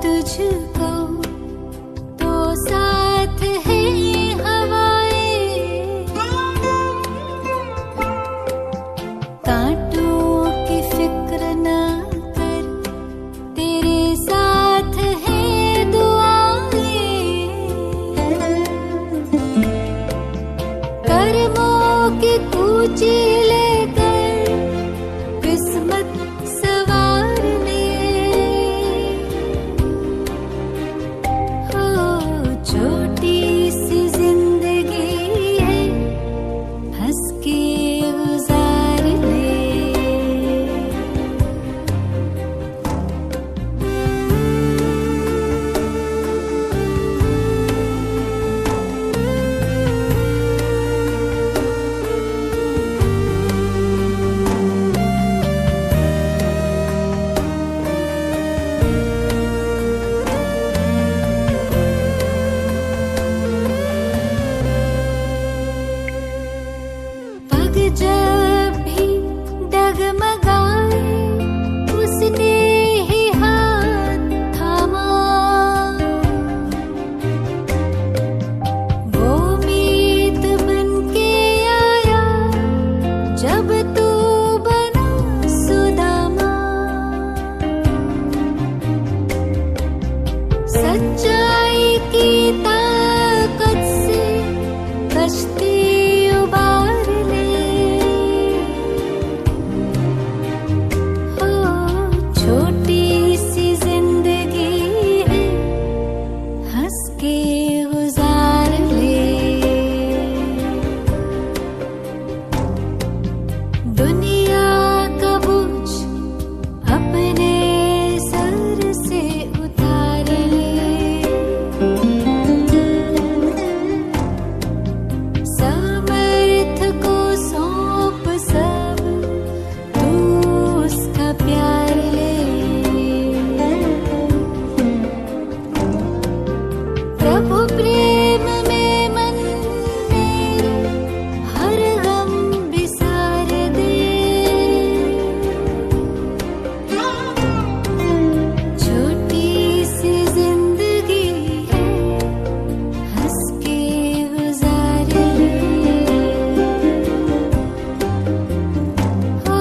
तुझको तो साथ है हवाएं, कांटों की फिक्र ना कर, तेरे साथ है दुआएं, कर्मों की कूची लेकर किस्मत सवार ले, हो छोटी सी जिंदगी है, हंस के गुजार ले। पग जब भी डगमगाए, उसने ही हाथ थामा, वो मीत बन के आया जब तू बना सुदामा, सच्चाई की ताकत से कश्ती उबार ले, हो छोटी सी जिंदगी है, हंस के गुजार ले। दुनिया का बोझ अपने सर से उतार ले, समर्थ को सौंप सब, तू उसका प्यार ले। प्रभु प्रेम में मन मेरे हर गम बिसार दे, छोटी सी जिंदगी है, हंस के गुजार ले, हो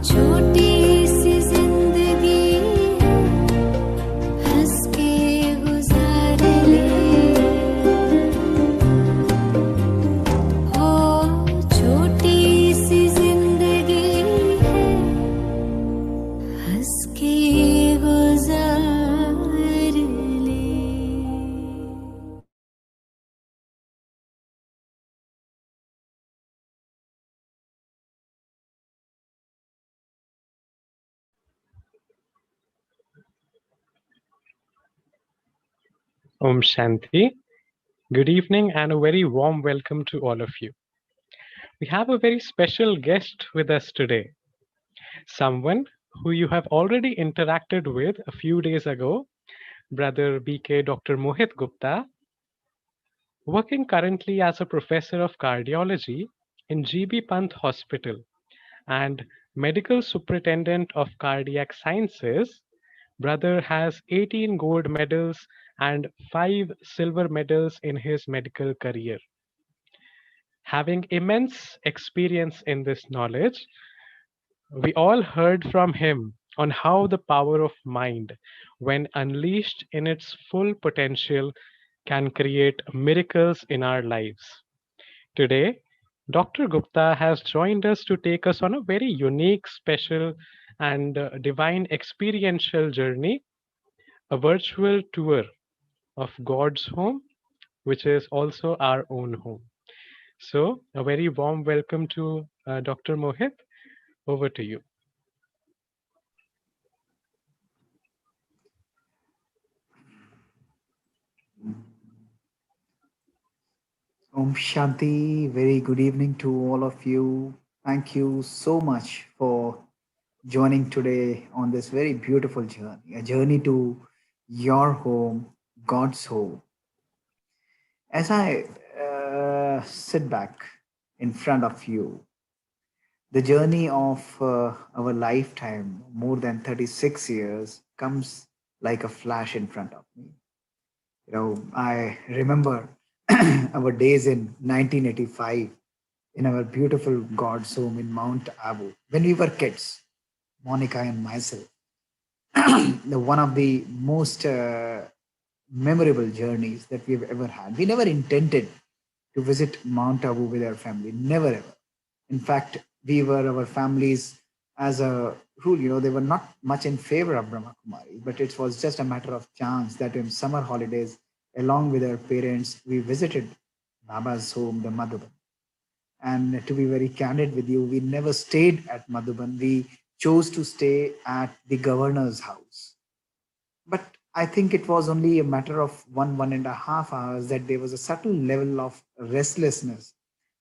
छोटी सी जिंदगी है, हंस के गुजार ले, हो छोटी सी जिंदगी है, हंस के गुजार ले। Om Shanti. Good evening and a very warm welcome to all of you. We have a very special guest with us today, someone who you have already interacted with a few days ago, Brother BK Dr. Mohit Gupta, working currently as a professor of cardiology in GB Pant Hospital and medical superintendent of cardiac sciences. Brother has 18 gold medals and 5 silver medals in his medical career. Having immense experience in this knowledge, we all heard from him on how the power of mind, when unleashed in its full potential, can create miracles in our lives. Today, Dr. Gupta has joined us to take us on a very unique, special, and divine experiential journey, a virtual tour of God's home, which is also our own home. So, a very warm welcome to Dr. Mohit. Over to you. Om Shanti, very good evening to all of you. Thank you so much for joining today on this very beautiful journey, a journey to your home, God's home. As I sit back in front of you, the journey of our lifetime, more than 36 years, comes like a flash in front of me. I remember our days in 1985 in our beautiful God's home in Mount Abu when we were kids, Monica and myself. One of the most memorable journeys that we've ever had. We never intended to visit Mount Abu with our family, never ever. In fact, we were our families as a rule, they were not much in favor of Brahma Kumari, but it was just a matter of chance that in summer holidays, along with our parents, we visited Baba's home, the Madhuban. And to be very candid with you, we never stayed at Madhuban. We chose to stay at the governor's house. But I think it was only a matter of 1.5 hours that there was a subtle level of restlessness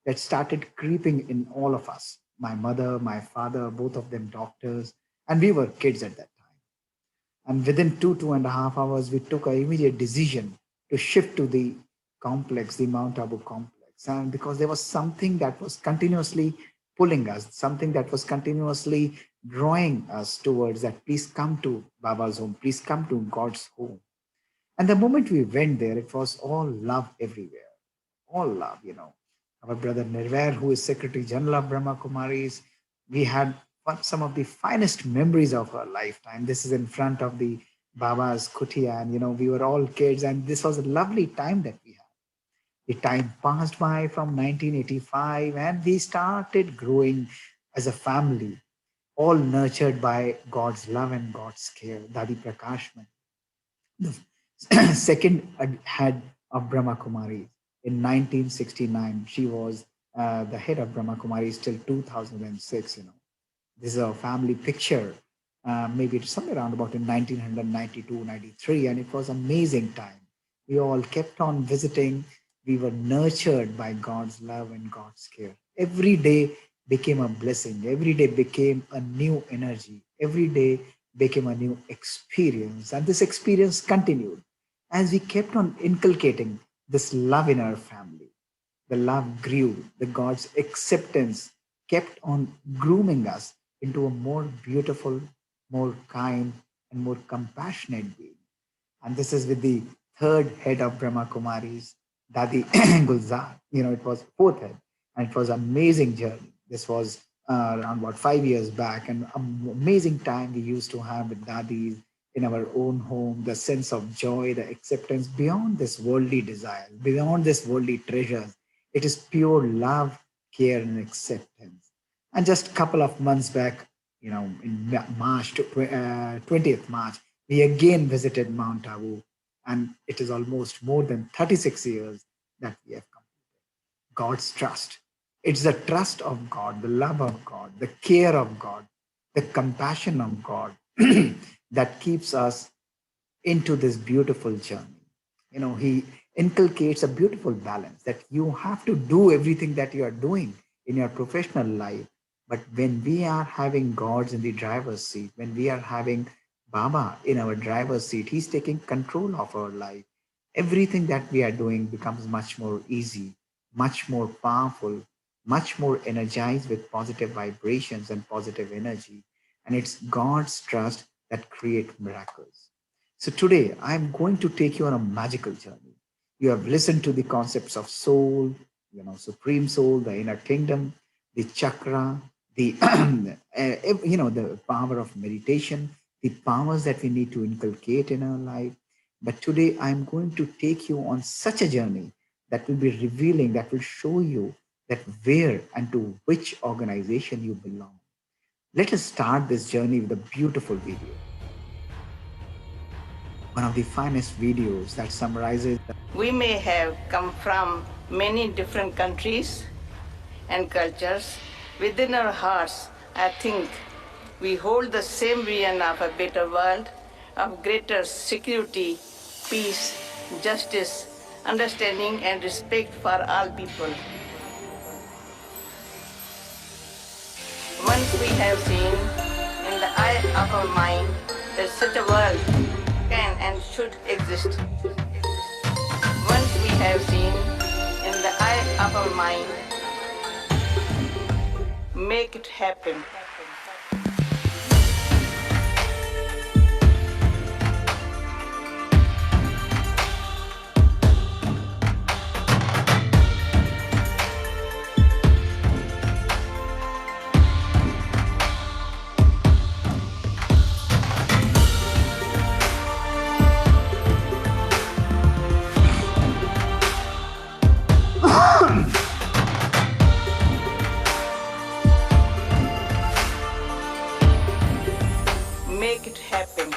that started creeping in all of us. My mother, my father, both of them doctors, and we were kids at that time. And within 2.5 hours, we took an immediate decision to shift to the complex, the Mount Abu complex. And because there was something that was continuously pulling us, something that was continuously drawing us towards that, please come to Baba's home, please come to God's home. And the moment we went there, it was all love everywhere, all love. Our brother Nirvair, who is Secretary General of Brahma Kumaris, we had some of the finest memories of our lifetime. This is in front of the Baba's kutia, and we were all kids, and this was a lovely time that we had. The time passed by from 1985, and we started growing as a family, all nurtured by God's love and God's care. Dadi Prakashman, the second head of Brahma Kumaris in 1969. She was the head of Brahma Kumaris till 2006. This is a family picture, maybe it's somewhere around about in 1992, 93, and it was amazing time. We all kept on visiting. We were nurtured by God's love and God's care. Every day became a blessing. Every day became a new energy. Every day became a new experience. And this experience continued as we kept on inculcating this love in our family. The love grew. The God's acceptance kept on grooming us into a more beautiful, more kind, and more compassionate being. And this is with the third head of Brahma Kumaris, Dadi Gulzar. It was fourth head, and it was an amazing journey. This was around about 5 years back, and amazing time we used to have with Dadis in our own home, the sense of joy, the acceptance beyond this worldly desire, beyond this worldly treasures. It is pure love, care, and acceptance. And just a couple of months back, in March, 20th March, we again visited Mount Abu, and it is almost more than 36 years that we have completed. God's trust. It's the trust of God, the love of God, the care of God, the compassion of God that keeps us into this beautiful journey. He inculcates a beautiful balance that you have to do everything that you are doing in your professional life. But when we are having God's in the driver's seat, when we are having Baba in our driver's seat, he's taking control of our life. Everything that we are doing becomes much more easy, much more powerful, much more energized with positive vibrations and positive energy. And it's God's trust that create miracles. So today I'm going to take you on a magical journey. You have listened to the concepts of soul, supreme soul, the inner kingdom, the chakra, the the power of meditation, the powers that we need to inculcate in our life. But today I'm going to take you on such a journey that will be revealing, that will show you that where and to which organization you belong. Let us start this journey with a beautiful video. One of the finest videos that summarizes. We may have come from many different countries and cultures. Within our hearts, I think we hold the same vision of a better world, of greater security, peace, justice, understanding, and respect for all people. Once we have seen in the eye of our mind that such a world can and should exist. Once we have seen in the eye of our mind, make it happen. happen.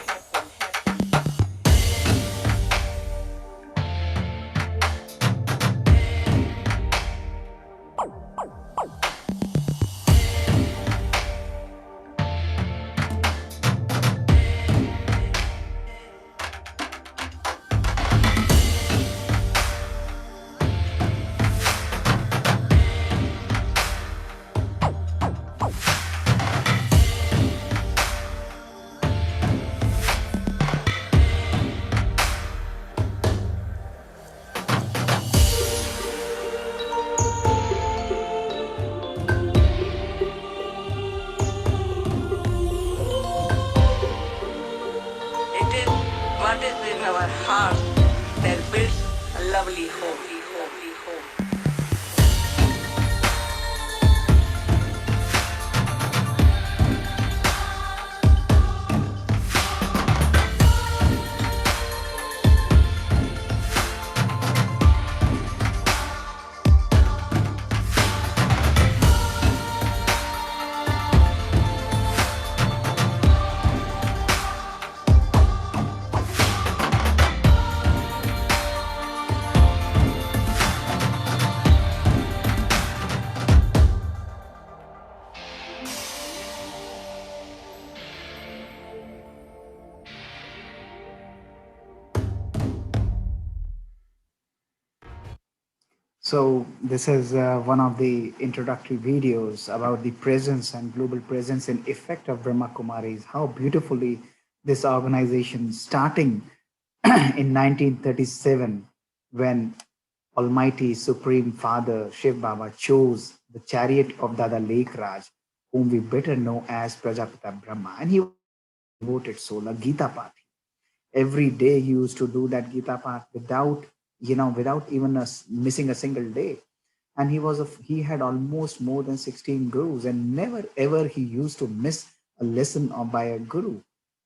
It is what is in our heart that builds a lovely home. So this is one of the introductory videos about the presence and global presence and effect of Brahma Kumaris. How beautifully this organization, starting in 1937, when Almighty Supreme Father Shiv Baba chose the chariot of Dada Lake Raj, whom we better know as Prajapita Brahma, and he was a very devoted soul, a Gita Pathi. Every day he used to do that Gita Path without, without even missing a single day. And he had almost more than 16 gurus, and never ever he used to miss a lesson by a guru.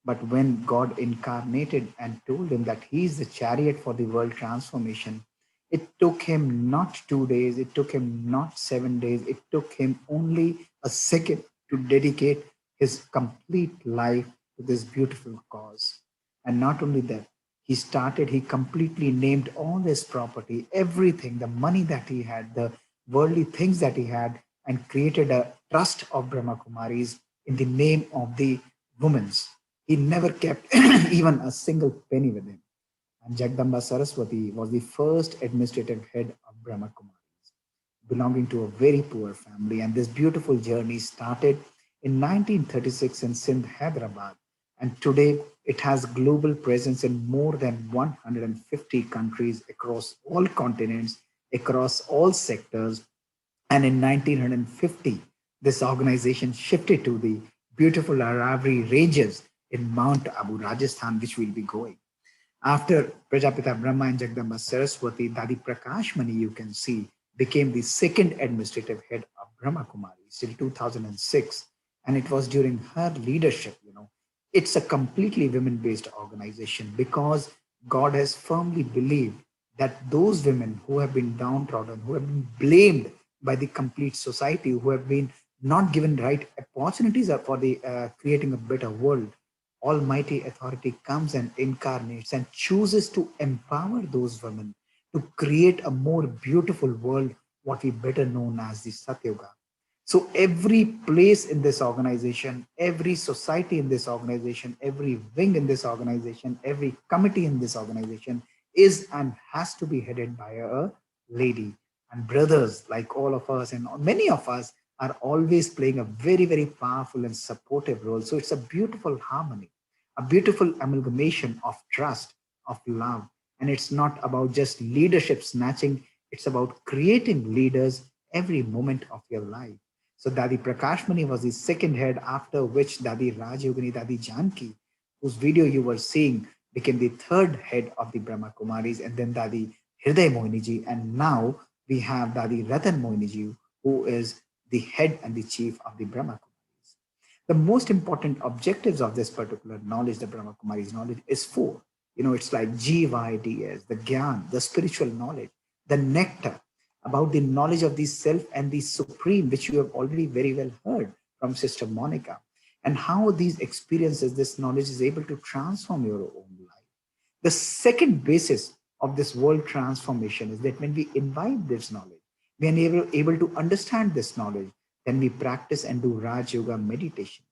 But when God incarnated and told him that he is the chariot for the world transformation, it took him not 2 days, it took him not 7 days, it took him only a second to dedicate his complete life to this beautiful cause. And not only that, he completely named all his property, everything, the money that he had, the worldly things that he had, and created a trust of Brahma Kumaris in the name of the women's. He never kept even a single penny with him. And Jagdamba Saraswati was the first administrative head of Brahma Kumaris, belonging to a very poor family. And this beautiful journey started in 1936 in Sindh, Hyderabad. And today it has global presence in more than 150 countries across all continents, across all sectors. And in 1950, this organization shifted to the beautiful Aravalli ranges in Mount Abu, Rajasthan, which we'll be going. After Prajapita Brahma and Jagdamba Saraswati, Dadi Prakashmani, you can see, became the second administrative head of Brahma Kumaris till 2006. And it was during her leadership, it's a completely women-based organization because God has firmly believed that those women who have been downtrodden, who have been blamed by the complete society, who have been not given right opportunities for the creating a better world, Almighty authority comes and incarnates and chooses to empower those women to create a more beautiful world, what we better known as the Satyuga. So every place in this organization, every society in this organization, every wing in this organization, every committee in this organization is and has to be headed by a lady. And brothers like all of us and many of us are always playing a very, very powerful and supportive role. So it's a beautiful harmony, a beautiful amalgamation of trust, of love. And it's not about just leadership snatching, it's about creating leaders every moment of your life. So Dadi Prakashmani was the second head, after which Dadi Rajyogini, Dadi Janki, whose video you were seeing, became the third head of the Brahma Kumaris, and then Dadi Hriday Mohiniji, and now we have Dadi Ratan Mohiniji, who is the head and the chief of the Brahma Kumaris. The most important objectives of this particular knowledge, the Brahma Kumaris knowledge, is four. It's like GYDS, the Gyan, the spiritual knowledge, the nectar, about the knowledge of the self and the supreme, which you have already very well heard from Sister Monica. and how these experiences, this knowledge is able to transform your own life. The second basis of this world transformation is that when we imbibe this knowledge, when we are able to understand this knowledge, then we practice and do Raj Yoga meditation.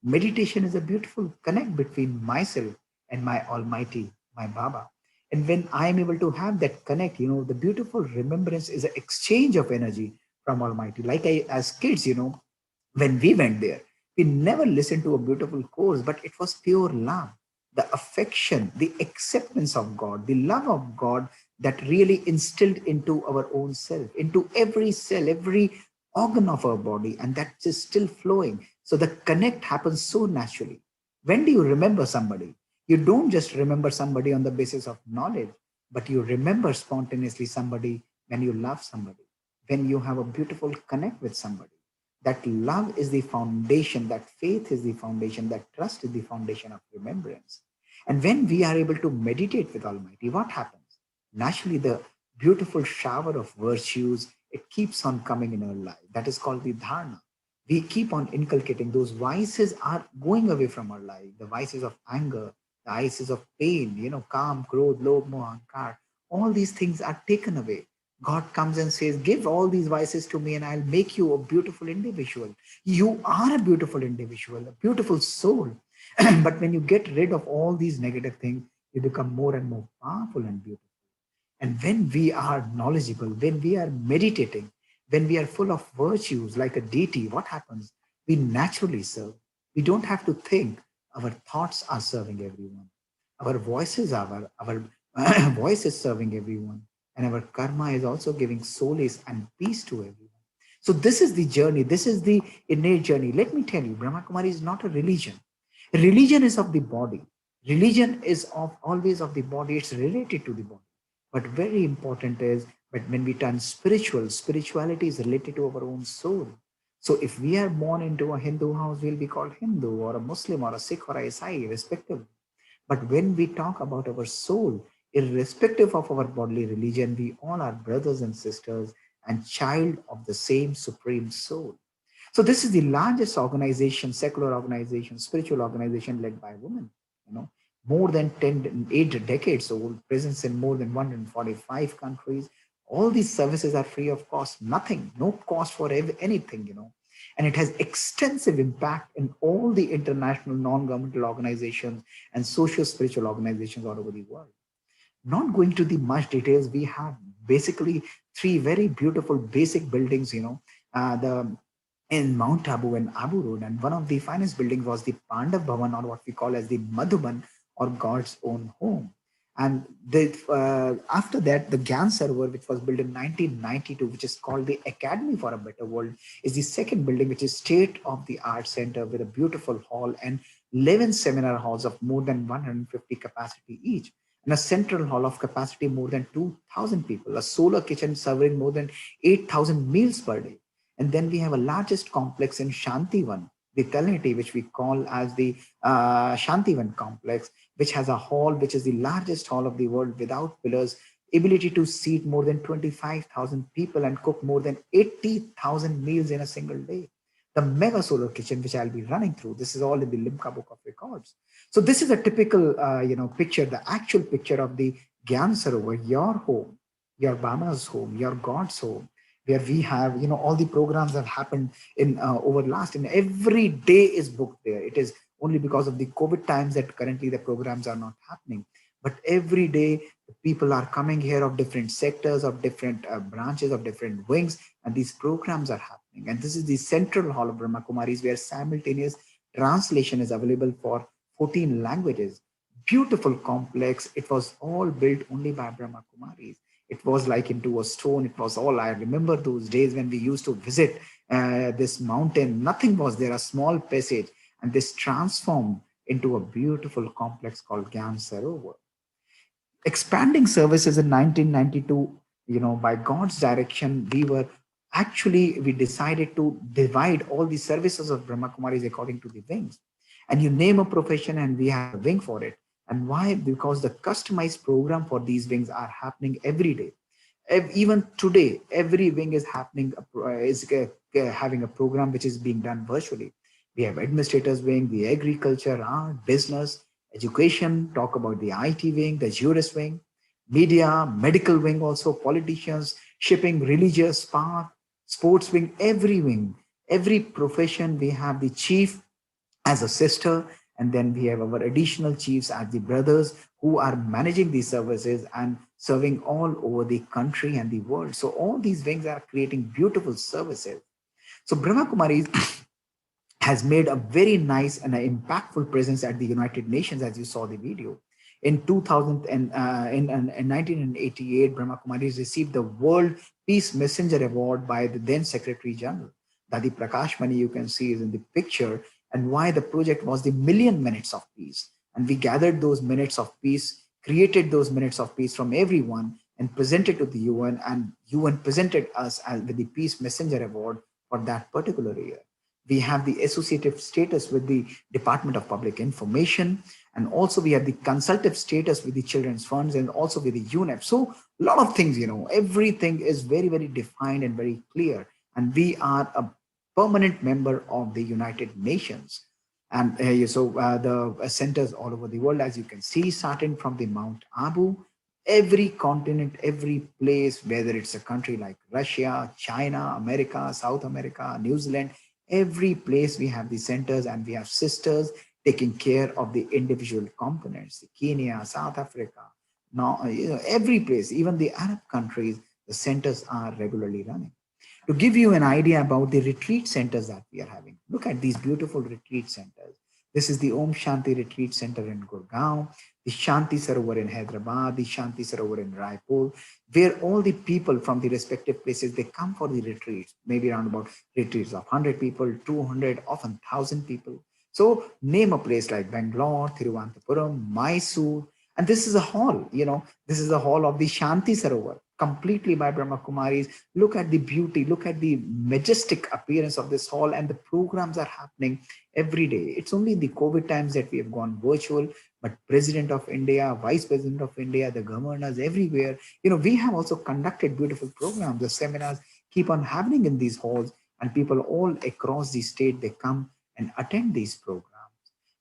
Meditation is a beautiful connect between myself and my Almighty, my Baba. And when I am able to have that connect, the beautiful remembrance is an exchange of energy from Almighty. Like as kids, when we went there, we never listened to a beautiful course, but it was pure love, the affection, the acceptance of God, the love of God that really instilled into our own self, into every cell, every organ of our body, and that is still flowing. So the connect happens so naturally. When do you remember somebody? You don't just remember somebody on the basis of knowledge, but you remember spontaneously somebody when you love somebody, when you have a beautiful connect with somebody. That love is the foundation, that faith is the foundation, that trust is the foundation of remembrance. And when we are able to meditate with Almighty, what happens? Naturally, the beautiful shower of virtues, it keeps on coming in our life. That is called the dharana. We keep on inculcating. Those vices are going away from our life. The vices of anger, the vices of pain, calm, krodh, lobh, moh, ahankar. All these things are taken away. God comes and says, give all these vices to me and I'll make you a beautiful individual. You are a beautiful individual, a beautiful soul. But when you get rid of all these negative things, you become more and more powerful and beautiful. And when we are knowledgeable, when we are meditating, when we are full of virtues like a deity, what happens? We naturally serve. We don't have to think. Our thoughts are serving everyone. Our voices are our voice is serving everyone. And our karma is also giving solace and peace to everyone. So this is the journey. This is the innate journey. Let me tell you, Brahma Kumari is not a religion. Religion is of the body. Religion is of always of the body. It's related to the body. But very important is, but when we turn spiritual, spirituality is related to our own soul. So if we are born into a Hindu house, we'll be called Hindu or a Muslim or a Sikh or a Isai, respectively. But when we talk about our soul, irrespective of our bodily religion, we all are brothers and sisters and child of the same supreme soul. So this is the largest organization, secular organization, spiritual organization led by women. More than 8 decades old, presence in more than 145 countries. All these services are free of cost, nothing, no cost for anything, And it has extensive impact in all the international non-governmental organizations and social spiritual organizations all over the world. Not going to the much details, we have basically 3 very beautiful basic buildings, the in Mount Abu and Abu Road. And one of the finest buildings was the Pandav Bhavan, or what we call as the Madhuban, or God's own home. And after that, the Gyan Sarovar, which was built in 1992, which is called the Academy for a Better World, is the second building, which is state-of-the-art center with a beautiful hall and 11 seminar halls of more than 150 capacity each, and a central hall of capacity more than 2,000 people, a solar kitchen serving more than 8,000 meals per day. And then we have a largest complex in Shantivan, the Telinity, which we call as the Shantivan complex, which has a hall, which is the largest hall of the world without pillars, ability to seat more than 25,000 people and cook more than 80,000 meals in a single day. The mega solar kitchen, which I'll be running through, this is all in the Limca Book of Records. So this is a typical, picture, the actual picture of the Gyan Sarovar, your home, your Bama's home, your God's home, where we have, all the programs that happened in over last, and every day is booked there. It is only because of the COVID times that currently the programs are not happening. But every day, people are coming here of different sectors, of different branches, of different wings, and these programs are happening. And this is the central hall of Brahma Kumaris, where simultaneous translation is available for 14 languages. Beautiful complex. It was all built only by Brahma Kumaris. It was like into a stone. It was all, I remember those days when we used to visit this mountain. Nothing was there, a small passage, and this transformed into a beautiful complex called Gyan Sarovar. Expanding services in 1992, by God's direction, we decided to divide all the services of Brahma Kumaris according to the wings. And you name a profession and we have a wing for it. And why? Because the customized program for these wings are happening every day. Even today, every wing is having a program which is being done virtually. We have administrators wing, the agriculture, art, business, education, talk about the IT wing, the jurist wing, media, medical wing also, politicians, shipping, religious, spa, sports wing, every profession. We have the chief as a sister, and then we have our additional chiefs as the brothers who are managing these services and serving all over the country and the world. So all these wings are creating beautiful services. So Brahma Kumaris has made a very nice and an impactful presence at the United Nations, as you saw the video. In 2000 and in 1988, Brahma Kumaris received the World Peace Messenger Award by the then Secretary General. Dadi Prakash Mani, you can see, is in the picture, and why the project was the Million Minutes of Peace. And we gathered those minutes of peace, created those minutes of peace from everyone, and presented to the UN, and UN presented us with the Peace Messenger Award for that particular year. We have the associative status with the Department of Public Information, and also we have the consultative status with the Children's Funds and also with the UNEP. So a lot of things, everything is very, very defined and very clear. And we are a permanent member of the United Nations. And the centers all over the world, as you can see, starting from the Mount Abu, every continent, every place, whether it's a country like Russia, China, America, South America, New Zealand, every place we have the centers, and we have sisters taking care of the individual components. Kenya, South Africa, now every place, even the Arab countries, the centers are regularly running. To give you an idea about the retreat centers that we are having, look at these beautiful retreat centers. This is the Om Shanti Retreat Center in Gurgaon, the Shanti Sarovar in Hyderabad, the Shanti Sarovar in Raipur, where all the people from the respective places, they come for the retreats, maybe around about retreats of 100 people, 200, often 1,000 people. So name a place like Bangalore, Thiruvananthapuram, Mysore, and this is a hall, this is a hall of the Shanti Sarovar, completely by Brahma Kumaris. Look at the beauty, look at the majestic appearance of this hall, and the programs are happening every day. It's only in the COVID times that we have gone virtual, but President of India, Vice President of India, the governors everywhere, we have also conducted beautiful programs. The seminars keep on happening in these halls, and people all across the state, they come and attend these programs.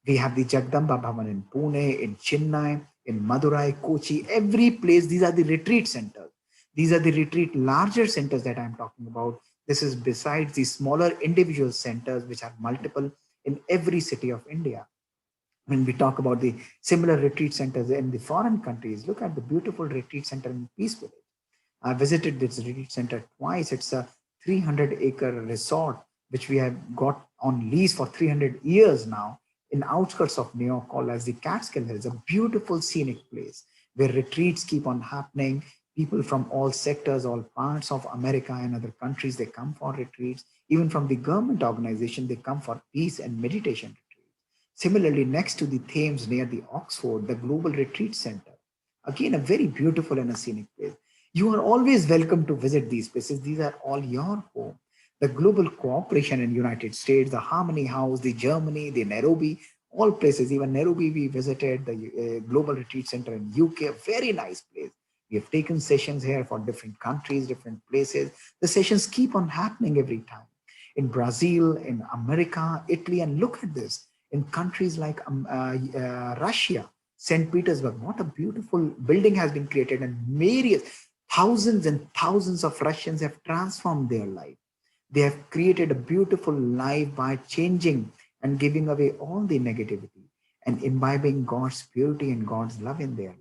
We have the Jagdamba Bhavan in Pune, in Chennai, in Madurai, Kochi, every place. These are the retreat centers. These are the retreat larger centers that I'm talking about. This is besides the smaller individual centers, which are multiple in every city of India. When we talk about the similar retreat centers in the foreign countries, look at the beautiful retreat center in Peace Village. I visited this retreat center twice. It's a 300-acre resort, which we have got on lease for 300 years now, in outskirts of New York, called as the Catskill Hills, a beautiful scenic place where retreats keep on happening. People from all sectors, all parts of America and other countries, they come for retreats. Even from the government organization, they come for peace and meditation retreats. Similarly, next to the Thames near the Oxford, the Global Retreat Center, again, a very beautiful and a scenic place. You are always welcome to visit these places. These are all your home. The Global Cooperation in United States, the Harmony House, the Germany, the Nairobi, all places. Even Nairobi, we visited the Global Retreat Center in UK, a very nice place. We have taken sessions here for different countries, different places. The sessions keep on happening every time. In Brazil, in America, Italy, and look at this, in countries like Russia, St. Petersburg, what a beautiful building has been created, and myriad, thousands and thousands of Russians have transformed their life. They have created a beautiful life by changing and giving away all the negativity and imbibing God's purity and God's love in their life.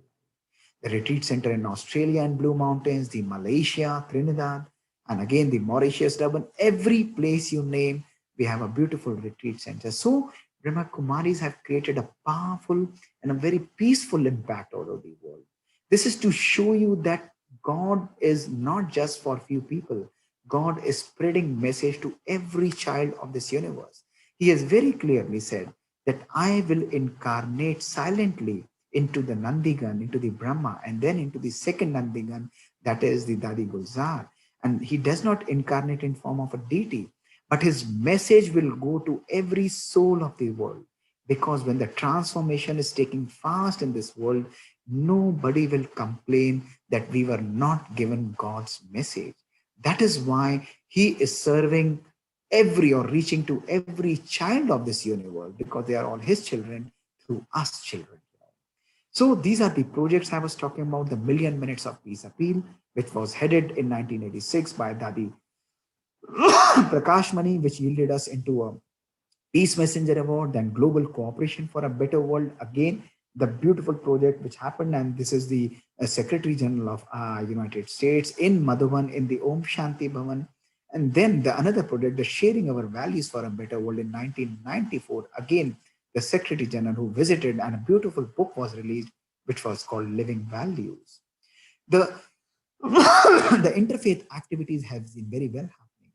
The retreat center in Australia and Blue Mountains, the Malaysia, Trinidad, and again the Mauritius, Durban, every place you name, we have a beautiful retreat center. So Brahma Kumaris have created a powerful and a very peaceful impact all over the world. This is to show you that God is not just for few people. God is spreading message to every child of this universe. He has very clearly said that I will incarnate silently into the Nandigan, into the Brahma, and then into the second Nandigan, that is the Dadi Gulzar. And he does not incarnate in form of a deity, but his message will go to every soul of the world. Because when the transformation is taking fast in this world, nobody will complain that we were not given God's message. That is why he is serving every or reaching to every child of this universe, because they are all his children through us children. So these are the projects I was talking about, the Million Minutes of Peace Appeal, which was headed in 1986 by Dadi Prakash Mani, which yielded us into a Peace Messenger Award, then Global Cooperation for a Better World. Again, the beautiful project which happened, and this is the Secretary General of United States in Madhuban in the Om Shanti Bhavan. And then the another project, the Sharing Our Values for a Better World in 1994. Again, the Secretary General who visited, and a beautiful book was released, which was called Living Values. The the interfaith activities have been very well happening.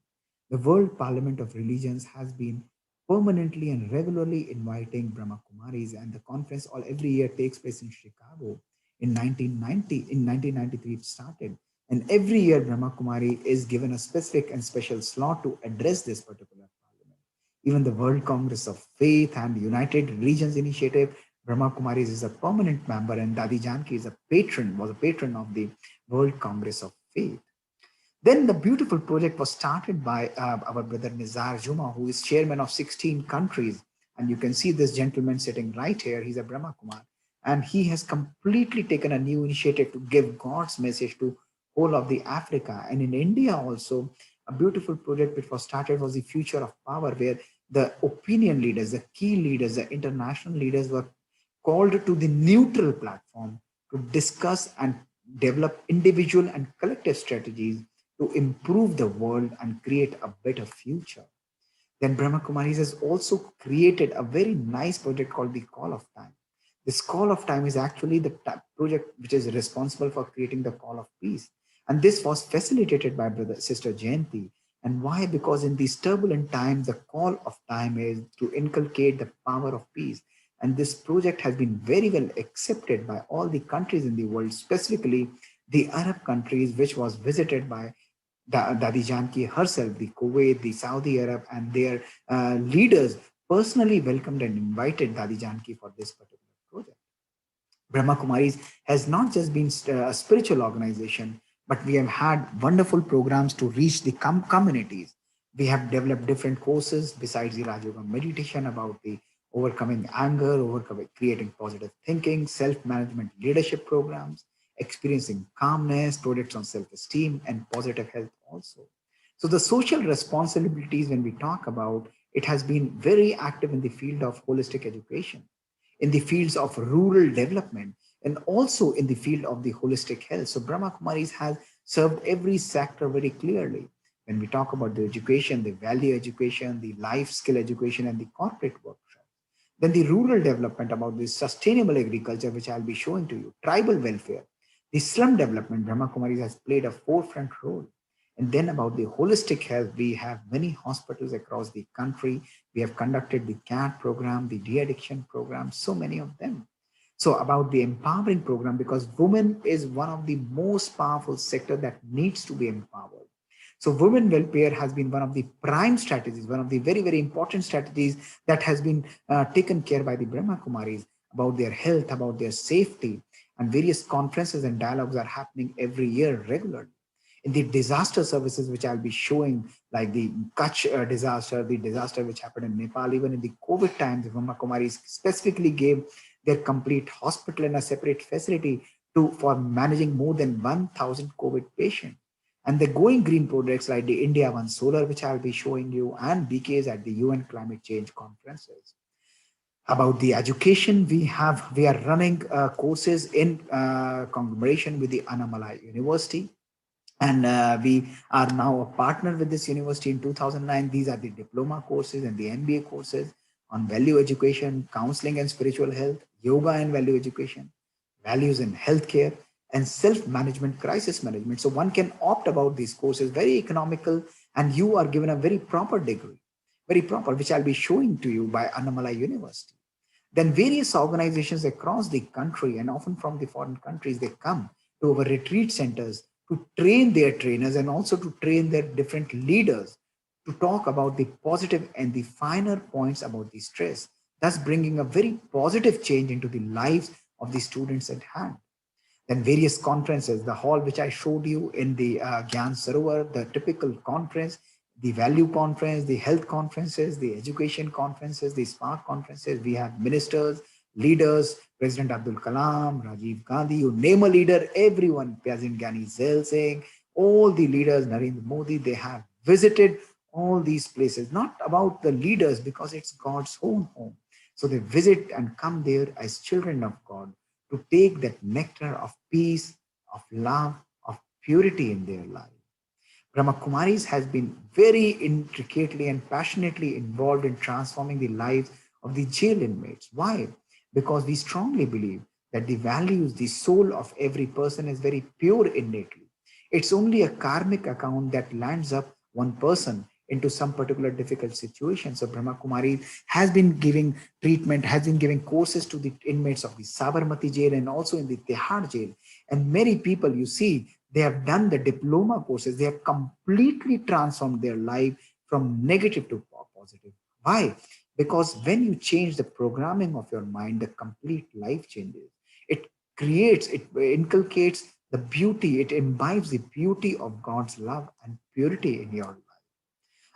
The World Parliament of Religions has been permanently and regularly inviting Brahma Kumaris, and the conference all every year takes place in Chicago. In 1990, in 1993 it started, and every year Brahma Kumari is given a specific and special slot to address this particular parliament. Even the World Congress of Faith and United Religions Initiative, Brahma Kumaris is a permanent member, and Dadi Janki is a patron, was a patron of the World Congress of Faith. Then the beautiful project was started by our brother Nizar Juma, who is chairman of 16 countries. And you can see this gentleman sitting right here. He's a Brahma Kumar. And he has completely taken a new initiative to give God's message to whole of the Africa. And in India also, a beautiful project which was started was the Future of Power, where the opinion leaders, the key leaders, the international leaders were called to the neutral platform to discuss and develop individual and collective strategies to improve the world and create a better future. Then Brahma Kumaris has also created a very nice project called the Call of Time. This Call of Time is actually the project which is responsible for creating the Call of Peace. And this was facilitated by brother sister Jayanti. And why? Because in these turbulent times, the call of time is to inculcate the power of peace. And this project has been very well accepted by all the countries in the world, specifically the Arab countries, which was visited by Dadi Janki herself, the Kuwait, the Saudi Arab, and their leaders personally welcomed and invited Dadi Janki for this particular project. Brahma Kumaris has not just been a spiritual organization, but we have had wonderful programs to reach the communities. We have developed different courses besides the Rajyoga meditation about the overcoming anger, overcoming, creating positive thinking, self-management leadership programs, experiencing calmness, projects on self-esteem, and positive health also. So the social responsibilities, when we talk about, it has been very active in the field of holistic education, in the fields of rural development, and also in the field of the holistic health. So Brahma Kumaris has served every sector very clearly. When we talk about the education, the value education, the life skill education, and the corporate workshop. Then the rural development about the sustainable agriculture, which I'll be showing to you, tribal welfare, the slum development, Brahma Kumaris has played a forefront role. And then about the holistic health, we have many hospitals across the country. We have conducted the CAT program, the de-addiction program, so many of them. So about the empowering program, because women is one of the most powerful sector that needs to be empowered. So women welfare has been one of the prime strategies, one of the very, very important strategies that has been taken care by the Brahma Kumaris about their health, about their safety, and various conferences and dialogues are happening every year regularly. In the disaster services, which I'll be showing, like the Kutch disaster, the disaster which happened in Nepal, even in the COVID times, the Brahma Kumaris specifically gave their complete hospital and a separate facility for managing more than 1,000 COVID patients. And the Going Green projects like the India One Solar, which I'll be showing you, and BKs at the UN climate change conferences. About the education, we are running courses in collaboration with the Annamalai University. And we are now a partner with this university in 2009. These are the diploma courses and the MBA courses on value education, counseling and spiritual health, yoga and value education, values in healthcare, and self-management, crisis management. So one can opt about these courses, very economical, and you are given a very proper degree, very proper, which I'll be showing to you by Annamalai University. Then various organizations across the country and often from the foreign countries, they come to our retreat centers to train their trainers and also to train their different leaders to talk about the positive and the finer points about the stress, thus bringing a very positive change into the lives of the students at hand. Then various conferences, the hall which I showed you in the Gyan Sarovar, the typical conference the value conference, the health conferences, the education conferences, the spark conferences. We have ministers, leaders, President Abdul Kalam, Rajiv Gandhi, you name a leader, everyone, President Gani Zel Singh, all the leaders, Narendra Modi, they have visited all these places, not about the leaders because it's God's own home. So they visit and come there as children of God to take that nectar of peace, of love, of purity in their life. Brahma Kumaris has been very intricately and passionately involved in transforming the lives of the jail inmates. Why? Because we strongly believe that the values, the soul of every person is very pure innately. It's only a karmic account that lands up one person into some particular difficult situation. So Brahma Kumari has been giving treatment, has been giving courses to the inmates of the Sabarmati jail and also in the Tihar jail. And many people, you see, they have done the diploma courses. They have completely transformed their life from negative to positive. Why? Because when you change the programming of your mind, the complete life changes. It creates, it inculcates the beauty, it imbibes the beauty of God's love and purity in your life.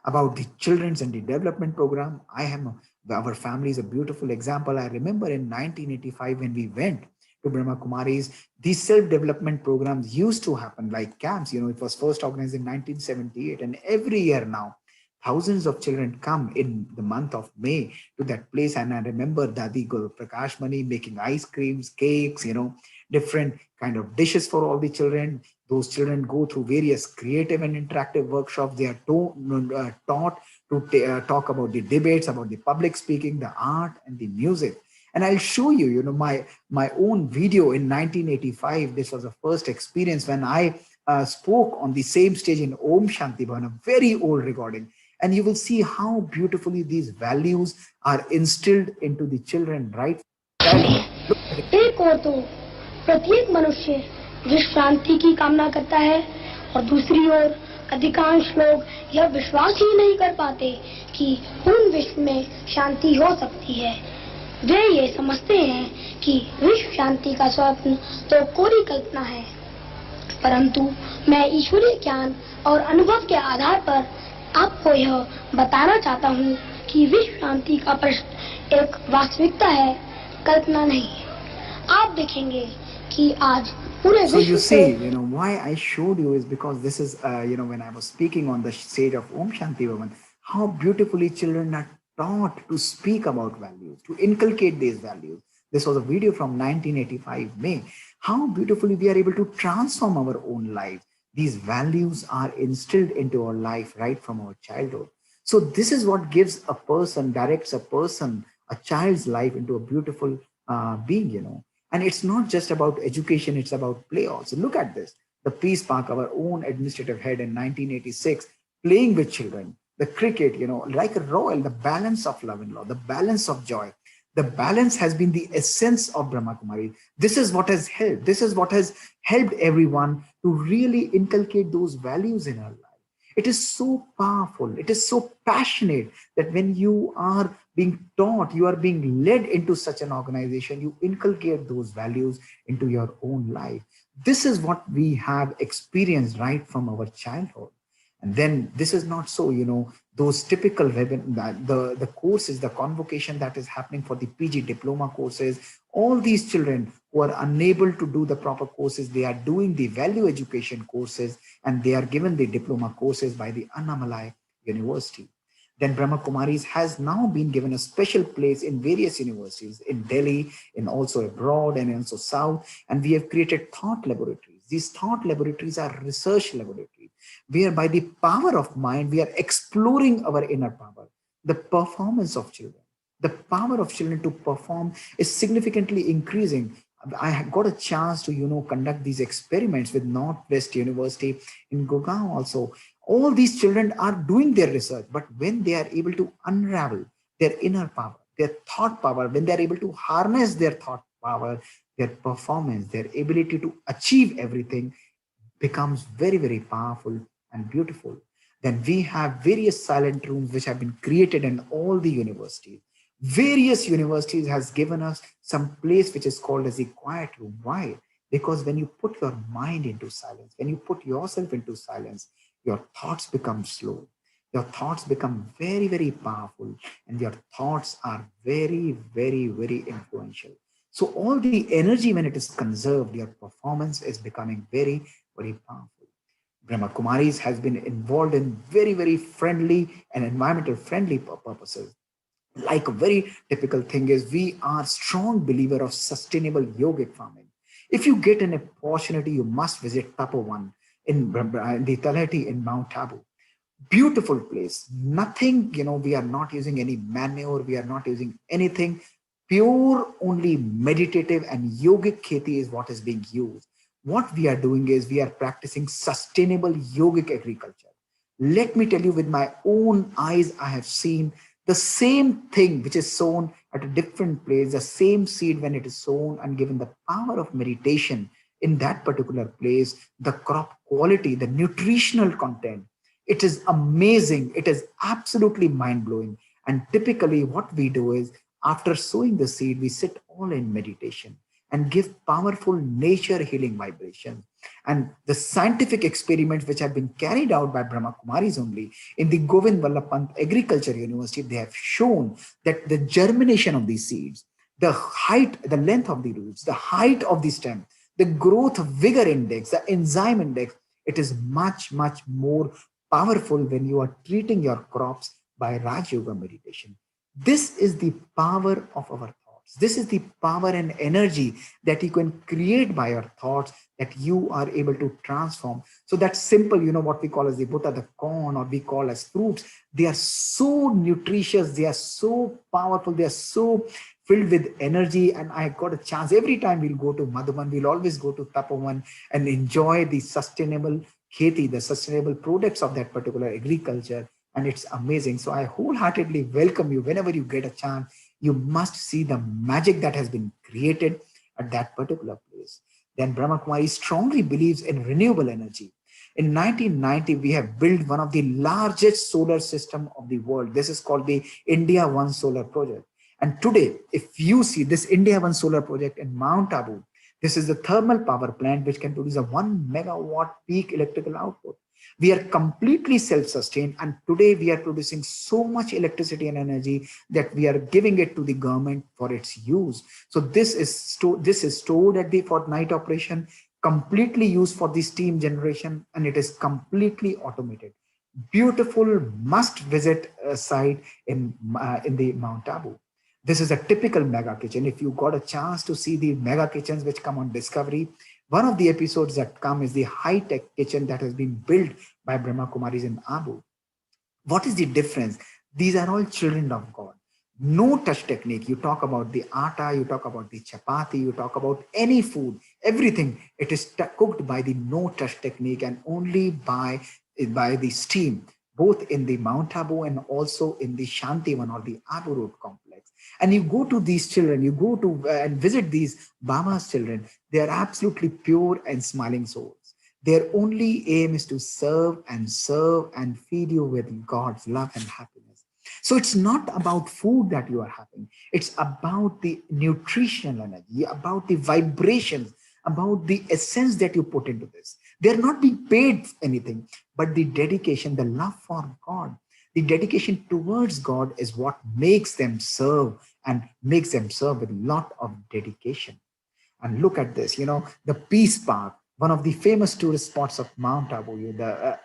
About the children's and the development program, our family is a beautiful example. I remember in 1985 when we went to Brahma Kumaris, these self-development programs used to happen like camps. It was first organized in 1978, and every year now, thousands of children come in the month of May to that place. And I remember Dadi Gul Prakash Mani making ice creams, cakes, different kind of dishes for all the children. Those children go through various creative and interactive workshops. They are taught to talk about the debates, about the public speaking, the art and the music. And I'll show you, my own video in 1985. This was the first experience when I spoke on the same stage in Om Shanti Bhavan, a very old recording. And you will see how beautifully these values are instilled into the children right from childhood. एक और तो प्रत्येक मनुष्य विश्व शांति की कामना करता है और दूसरी ओर अधिकांश लोग यह विश्वास ही नहीं कर पाते कि पूर्ण विश्व में शांति हो सकती है। वे ये समझते हैं कि विश्व शांति का स्वप्न तो कोरी कल्पना है, परंतु मैं ईश्वरीय ज्ञान और अनुभव के आधार पर आपको यह बताना चाहता हूँ कि विश्व शांति का प्रश्न एक वास्तविकता है, कल्पना नहीं। आप देखेंगे कि आज पूरे So you विश्व see, why I showed you is because this is, when I was speaking on the stage of Om Shanti Bhavan, how beautifully children are taught to speak about values, to inculcate these values. This was a video from 1985 May. How beautifully we are able to transform our own lives. These values are instilled into our life right from our childhood. So this is what gives a person, directs a person, a child's life into a beautiful being, And it's not just about education, it's about play also. Look at this. The Peace Park, our own administrative head in 1986, playing with children, the cricket, like a royal, the balance of love and law, the balance of joy. The balance has been the essence of Brahma Kumari. This is what has helped. This is what has helped everyone to really inculcate those values in our life. It is so powerful. It is so passionate that when you are being taught, you are being led into such an organization, you inculcate those values into your own life. This is what we have experienced right from our childhood. And then this is not so, those typical the courses, the convocation that is happening for the PG diploma courses, all these children who are unable to do the proper courses, they are doing the value education courses and they are given the diploma courses by the Annamalai University. Then Brahma Kumaris has now been given a special place in various universities in Delhi, and also abroad and also South. And we have created thought laboratories. These thought laboratories are research laboratories, where by the power of mind, we are exploring our inner power, the performance of children. The power of children to perform is significantly increasing. I have got a chance to, conduct these experiments with Northwest University in Gurgaon also. All these children are doing their research, but when they are able to unravel their inner power, their thought power, when they are able to harness their thought power, their performance, their ability to achieve everything becomes very, very powerful and beautiful. Then we have various silent rooms which have been created in all the universities. Various universities has given us some place which is called as a quiet room. Why? Because when you put your mind into silence, when you put yourself into silence, your thoughts become slow. your thoughts become very, very powerful, and your thoughts are very, very, very influential. So all the energy, when it is conserved, your performance is becoming very, very powerful. Brahma Kumaris has been involved in very, very friendly and environmental friendly purposes. Like a very typical thing is, we are strong believer of sustainable yogic farming. If you get an opportunity, you must visit Tapovan in the Talati in Mount Abu. Beautiful place. Nothing, we are not using any manure, we are not using anything. Pure, only meditative and yogic kheti is what is being used. What we are doing is, we are practicing sustainable yogic agriculture. Let me tell you, with my own eyes, I have seen the same thing which is sown at a different place, the same seed, when it is sown and given the power of meditation in that particular place, the crop quality, the nutritional content, it is amazing. It is absolutely mind blowing. And typically, what we do is, after sowing the seed, we sit all in meditation and give powerful nature healing vibrations. And the scientific experiments which have been carried out by Brahma Kumaris only in the Govind Vallabh Pant Agriculture University, they have shown that the germination of these seeds, the height, the length of the roots, the height of the stem, the growth vigor index, the enzyme index, it is much, much more powerful when you are treating your crops by Rajyoga meditation. This is the power of our thoughts. This is the power and energy that you can create by your thoughts, that you are able to transform. So that's simple, what we call as the Buddha, the corn, or we call as fruits. They are so nutritious, they are so powerful, they are so filled with energy. And I got a chance, every time we'll go to Madhuban, we'll always go to Tapovan and enjoy the sustainable kheti, the sustainable products of that particular agriculture. And it's amazing. So I wholeheartedly welcome you. Whenever you get a chance, you must see the magic that has been created at that particular place. Then Brahma Kumari strongly believes in renewable energy. In 1990, we have built one of the largest solar system of the world. This is called the India One Solar Project. And today, if you see this India One Solar Project in Mount Abu, this is the thermal power plant which can produce a 1 megawatt peak electrical output. We are completely self-sustained, and today we are producing so much electricity and energy that we are giving it to the government for its use. So this is stored at the for night operation, completely used for the steam generation, and it is completely automated. Beautiful must visit site in the Mount Abu. This is a typical mega kitchen. If you got a chance to see the mega kitchens which come on Discovery, one of the episodes that come is the high-tech kitchen that has been built by Brahma Kumaris in Abu. What is the difference? These are all children of God. No touch technique. You talk about the atta, you talk about the chapati, you talk about any food, everything. It is cooked by the no touch technique and only by the steam, both in the Mount Abu and also in the Shantivan or the Abu Road complex. And you go to these children, you go to and visit these Baba's children. They are absolutely pure and smiling souls. Their only aim is to serve and feed you with God's love and happiness. So it's not about food that you are having. It's about the nutritional energy, about the vibrations, about the essence that you put into this. They're not being paid anything, but the dedication, the love for God, the dedication towards God is what makes them serve and makes them serve with a lot of dedication. And look at this, the Peace Park, one of the famous tourist spots of Mount Abu,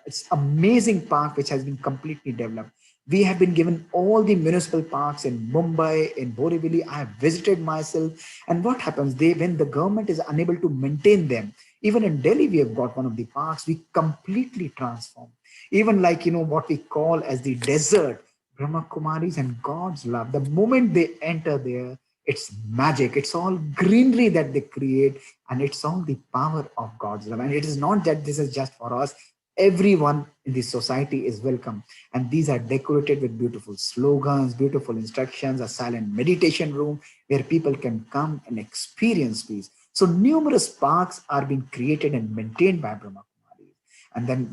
it's amazing park which has been completely developed. We have been given all the municipal parks in Mumbai, in Borivali. I have visited myself. And what happens, when the government is unable to maintain them, even in Delhi, we have got one of the parks, we completely transform. Even like, what we call as the desert, Brahma Kumaris and God's love, the moment they enter there, it's magic. It's all greenery that they create, and it's all the power of God's love. And it is not that this is just for us. Everyone in the society is welcome. And these are decorated with beautiful slogans, beautiful instructions, a silent meditation room where people can come and experience peace. So numerous parks are being created and maintained by Brahma Kumari. And then,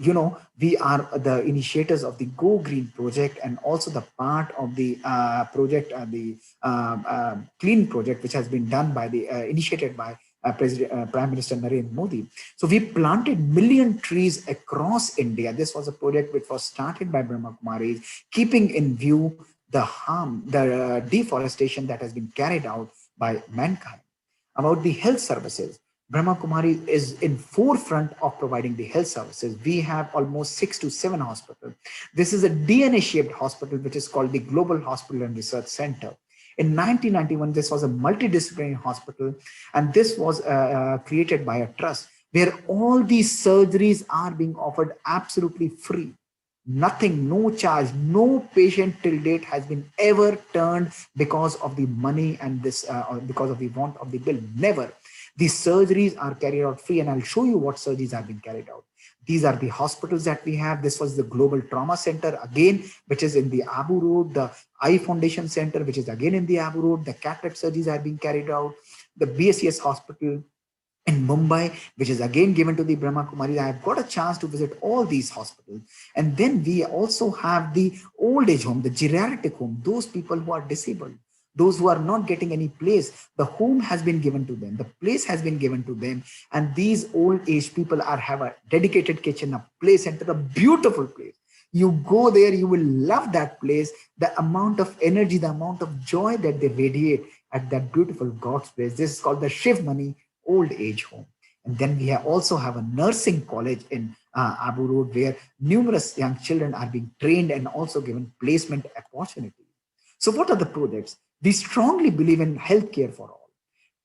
we are the initiators of the Go Green project, and also the part of the project, the Clean project, which has been done by initiated by Prime Minister Narendra Modi. So we planted million trees across India. This was a project which was started by Brahma Kumaris, keeping in view the harm, the deforestation that has been carried out by mankind. About the health services, Brahma Kumari is in forefront of providing the health services. We have almost 6 to 7 hospitals. This is a DNA-shaped hospital, which is called the Global Hospital and Research Center. In 1991, this was a multidisciplinary hospital, and this was created by a trust where all these surgeries are being offered absolutely free. Nothing, no charge, no patient till date has been ever turned because of the money and this, or because of the want of the bill. Never. These surgeries are carried out free, and I'll show you what surgeries have been carried out. These are the hospitals that we have. This was the Global Trauma Center, again, which is in the Abu Road, the Eye Foundation Center, which is again in the Abu Road. The cataract surgeries are being carried out. The BSES Hospital in Mumbai, which is again given to the Brahma Kumaris. I have got a chance to visit all these hospitals. And then we also have the old age home, the geriatric home, those people who are disabled, those who are not getting any place. The home has been given to them, the place has been given to them, and these old age people have a dedicated kitchen, a play center, a beautiful place. You go there, you will love that place. The amount of energy, the amount of joy that they radiate at that beautiful God's place. This is called the Shiv Mani Old Age Home. And then we also have a nursing college in Abu Road, where numerous young children are being trained and also given placement opportunities. So what are the projects? We strongly believe in healthcare for all.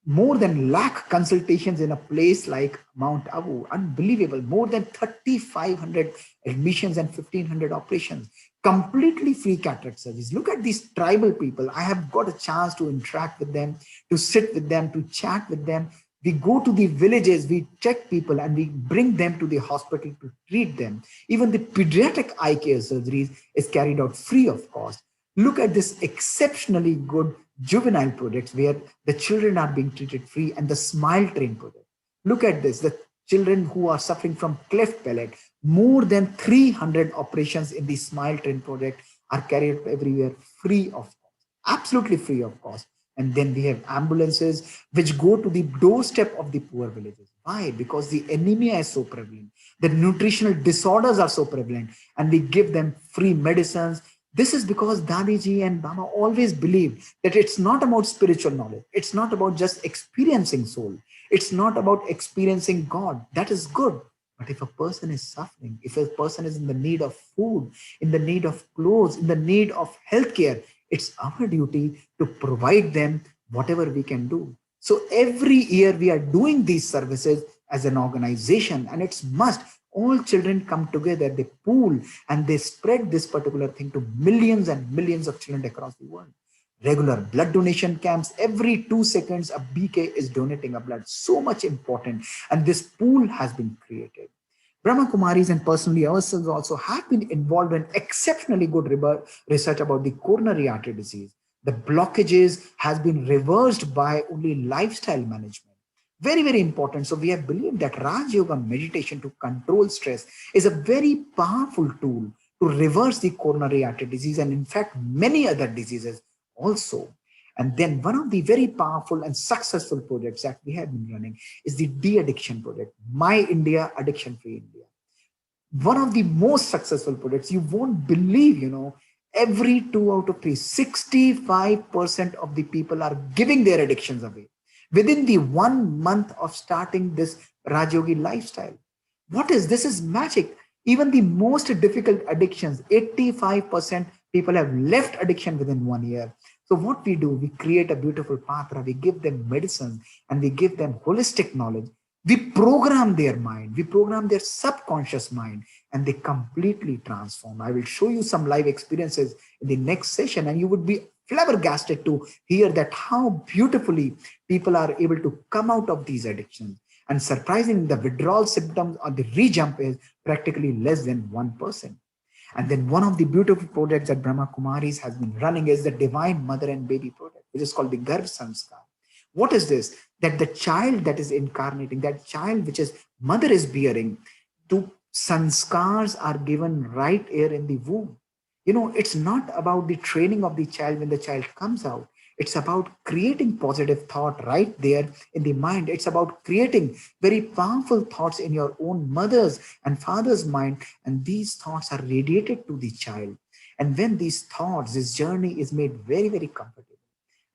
More than lakh consultations in a place like Mount Abu, unbelievable. More than 3,500 admissions and 1,500 operations. Completely free cataract service. Look at these tribal people. I have got a chance to interact with them, to sit with them, to chat with them. We go to the villages, we check people, and we bring them to the hospital to treat them. Even the pediatric eye care surgeries is carried out free of cost. Look at this exceptionally good juvenile projects where the children are being treated free, and the Smile Train project. Look at this, the children who are suffering from cleft palate. More than 300 operations in the Smile Train project are carried out everywhere free of cost, absolutely free of cost. And then we have ambulances which go to the doorstep of the poor villages. Why? Because the anemia is so prevalent. The nutritional disorders are so prevalent, and we give them free medicines. This is because Dadiji and Baba always believed that it's not about spiritual knowledge. It's not about just experiencing soul. It's not about experiencing God. That is good. But if a person is suffering, if a person is in the need of food, in the need of clothes, in the need of healthcare, it's our duty to provide them whatever we can do. So every year we are doing these services as an organization, and it's must. All children come together, they pool, and they spread this particular thing to millions and millions of children across the world. Regular blood donation camps, every 2 seconds a BK is donating a blood. So much important, and this pool has been created. Brahma Kumaris and personally ourselves also have been involved in exceptionally good research about the coronary artery disease. The blockages has been reversed by only lifestyle management. Very, very important. So we have believed that Rajyoga meditation to control stress is a very powerful tool to reverse the coronary artery disease, and in fact, many other diseases also. And then one of the very powerful and successful projects that we have been running is the de-addiction project, My India Addiction Free India. One of the most successful projects, you won't believe, every 2 out of 3, 65% of the people are giving their addictions away within the 1 month of starting this Rajyogi lifestyle. What is this? Is magic. Even the most difficult addictions, 85% people have left addiction within 1 year. So what we do, we create a beautiful patra, we give them medicines, and we give them holistic knowledge. We program their mind, we program their subconscious mind, and they completely transform. I will show you some live experiences in the next session, and you would be flabbergasted to hear that how beautifully people are able to come out of these addictions. And surprisingly, the withdrawal symptoms or the re-jump is practically less than 1%. And then one of the beautiful projects that Brahma Kumaris has been running is the Divine Mother and Baby Project, which is called the Garbh Sanskar. What is this? That the child that is incarnating, that child which is mother is bearing, to sanskars are given right here in the womb. It's not about the training of the child when the child comes out. It's about creating positive thought right there in the mind. It's about creating very powerful thoughts in your own mother's and father's mind. And these thoughts are radiated to the child. And when these thoughts, this journey is made very, very comfortable,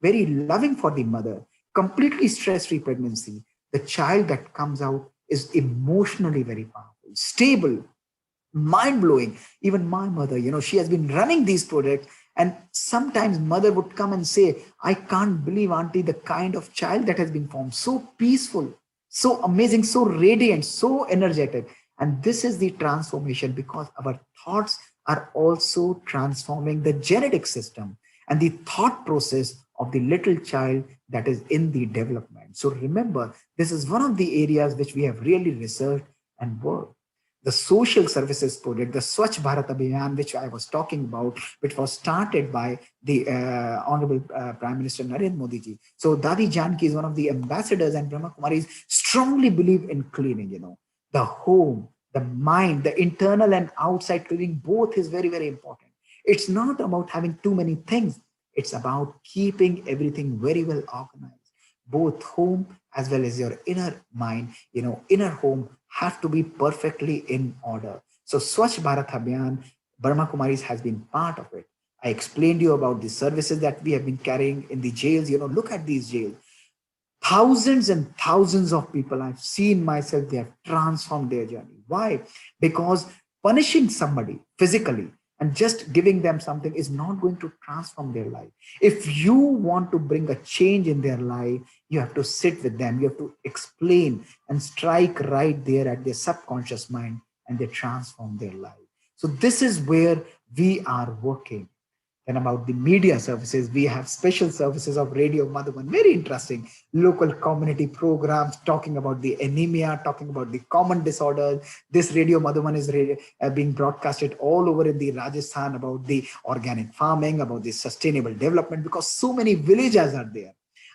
very loving for the mother, completely stress-free pregnancy, the child that comes out is emotionally very powerful, stable, mind-blowing. Even my mother, she has been running these projects, and sometimes mother would come and say, I can't believe, auntie, the kind of child that has been formed, so peaceful, so amazing, so radiant, so energetic. And this is the transformation, because our thoughts are also transforming the genetic system and the thought process of the little child that is in the development. So remember, this is one of the areas which we have really researched and worked. The social services project, the Swachh Bharat Abhiyan, which I was talking about, which was started by the Honorable Prime Minister Narendra Modi ji. So Dadi Janki is one of the ambassadors, and Brahma Kumaris strongly believe in cleaning, the home, the mind, the internal and outside cleaning, both is very, very important. It's not about having too many things. It's about keeping everything very well organized. Both home as well as your inner mind, inner home have to be perfectly in order. So Swachh Bharat Abhiyan, Brahma Kumaris has been part of it. I explained you about the services that we have been carrying in the jails. Look at these jails. Thousands and thousands of people I've seen myself, they have transformed their journey. Why? Because punishing somebody physically and just giving them something is not going to transform their life. If you want to bring a change in their life, you have to sit with them. You have to explain and strike right there at their subconscious mind, and they transform their life. So this is where we are working. Then about the media services, we have special services of Radio Madhuban, very interesting local community programs talking about the anemia, talking about the common disorders. This Radio Madhuban is being broadcasted all over in the Rajasthan about the organic farming, about the sustainable development, because so many villages are there.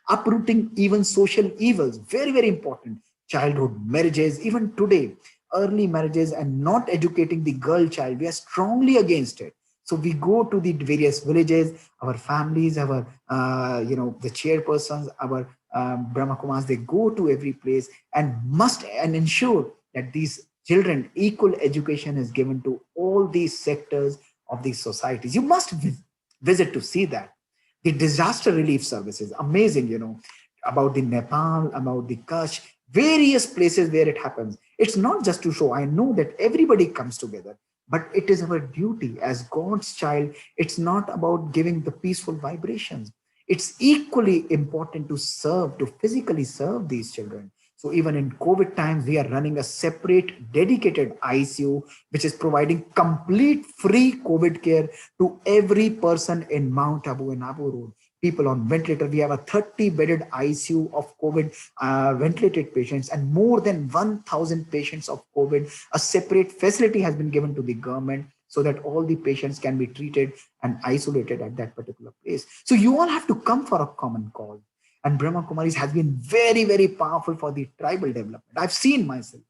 Uprooting even social evils, very, very important. Childhood marriages, even today, early marriages and not educating the girl child, we are strongly against it. So we go to the various villages, our families, our, the chairpersons, our Brahma Kumars, they go to every place and ensure that these children, equal education is given to all these sectors of these societies. You must visit to see that. The disaster relief services, amazing, about the Nepal, about the Kutch, various places where it happens. It's not just to show. I know that everybody comes together, but it is our duty as God's child. It's not about giving the peaceful vibrations. It's equally important to serve, to physically serve these children. So even in COVID times, we are running a separate dedicated ICU, which is providing complete free COVID care to every person in Mount Abu and Abu Road. People on ventilator, we have a 30-bedded ICU of COVID ventilated patients, and more than 1,000 patients of COVID. A separate facility has been given to the government so that all the patients can be treated and isolated at that particular place. So you all have to come for a common cause. And Brahma Kumaris has been very, very powerful for the tribal development. I've seen myself.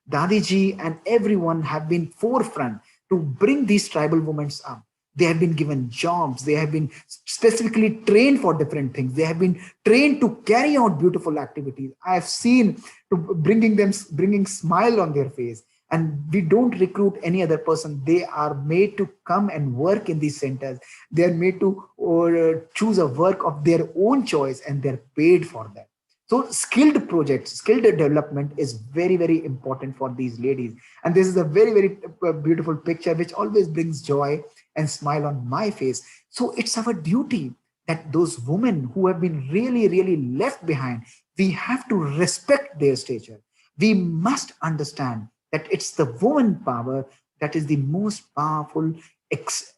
Dadiji and everyone have been forefront to bring these tribal women up. They have been given jobs. They have been specifically trained for different things. They have been trained to carry out beautiful activities. I have seen to bringing smile on their face. And we don't recruit any other person. They are made to come and work in these centers. They are made to choose a work of their own choice, and they're paid for that. So skilled projects, skilled development is very, very important for these ladies. And this is a very, very beautiful picture, which always brings joy and smile on my face. So it's our duty that those women who have been really, really left behind, we have to respect their stature. We must understand that it's the woman power that is the most powerful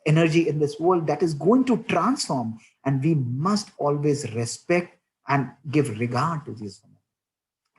energy in this world that is going to transform. And we must always respect and give regard to these women,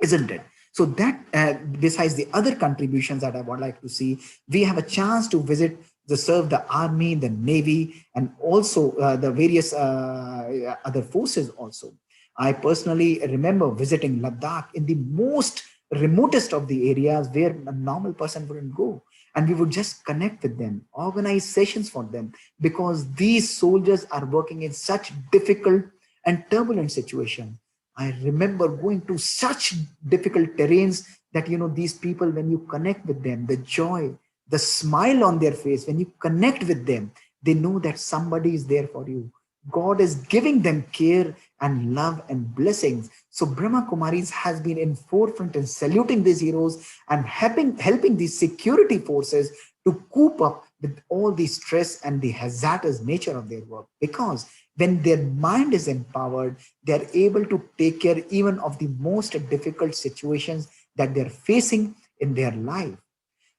isn't it? So that besides the other contributions that I would like to see, we have a chance to visit serve the army, the navy, and also the various other forces also. I personally remember visiting Ladakh in the most remotest of the areas where a normal person wouldn't go. And we would just connect with them, organize sessions for them, because these soldiers are working in such difficult and turbulent situations. I remember going to such difficult terrains that, these people, when you connect with them, the joy, the smile on their face, when you connect with them, they know that somebody is there for you. God is giving them care and love and blessings. So Brahma Kumaris has been in forefront in saluting these heroes and helping these security forces to cope up with all the stress and the hazardous nature of their work. Because when their mind is empowered, they're able to take care even of the most difficult situations that they're facing in their life.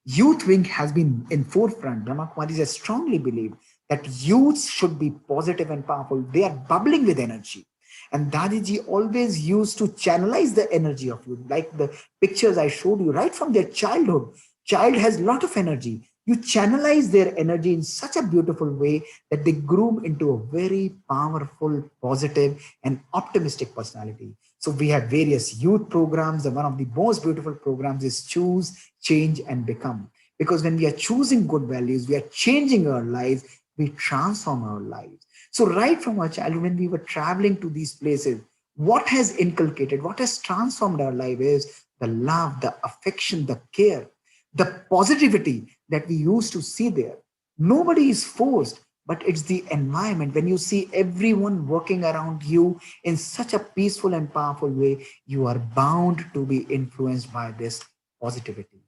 Youth wing has been in forefront. Brahma Kumaris has strongly believed that youths should be positive and powerful. They are bubbling with energy. And Dadiji always used to channelize the energy of youth, like the pictures I showed you right from their childhood. Child has a lot of energy. You channelize their energy in such a beautiful way that they groom into a very powerful, positive, and optimistic personality. So we have various youth programs, and one of the most beautiful programs is Choose, Change, and Become. Because when we are choosing good values, we are changing our lives, we transform our lives. So right from our childhood, when we were traveling to these places, what has inculcated, what has transformed our life is the love, the affection, the care, the positivity that we used to see there. Nobody is forced, but it's the environment. When you see everyone working around you in such a peaceful and powerful way, you are bound to be influenced by this positivity.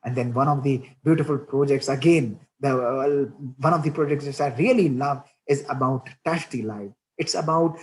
And then one of the beautiful projects, again, one of the projects that I really love is about Touch the Life. It's about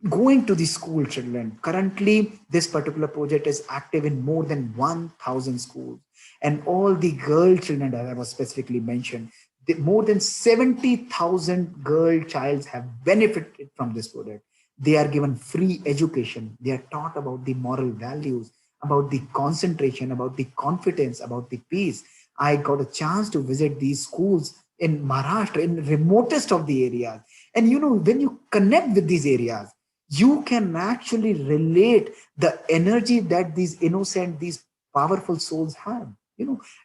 going to the school children. Currently, this particular project is active in more than 1,000 schools. And all the girl children that I was specifically mentioned, more than 70,000 girl childs have benefited from this project. They are given free education. They are taught about the moral values, about the concentration, about the confidence, about the peace. I got a chance to visit these schools in Maharashtra, in the remotest of the areas. And when you connect with these areas, you can actually relate the energy that these innocent, these powerful souls have.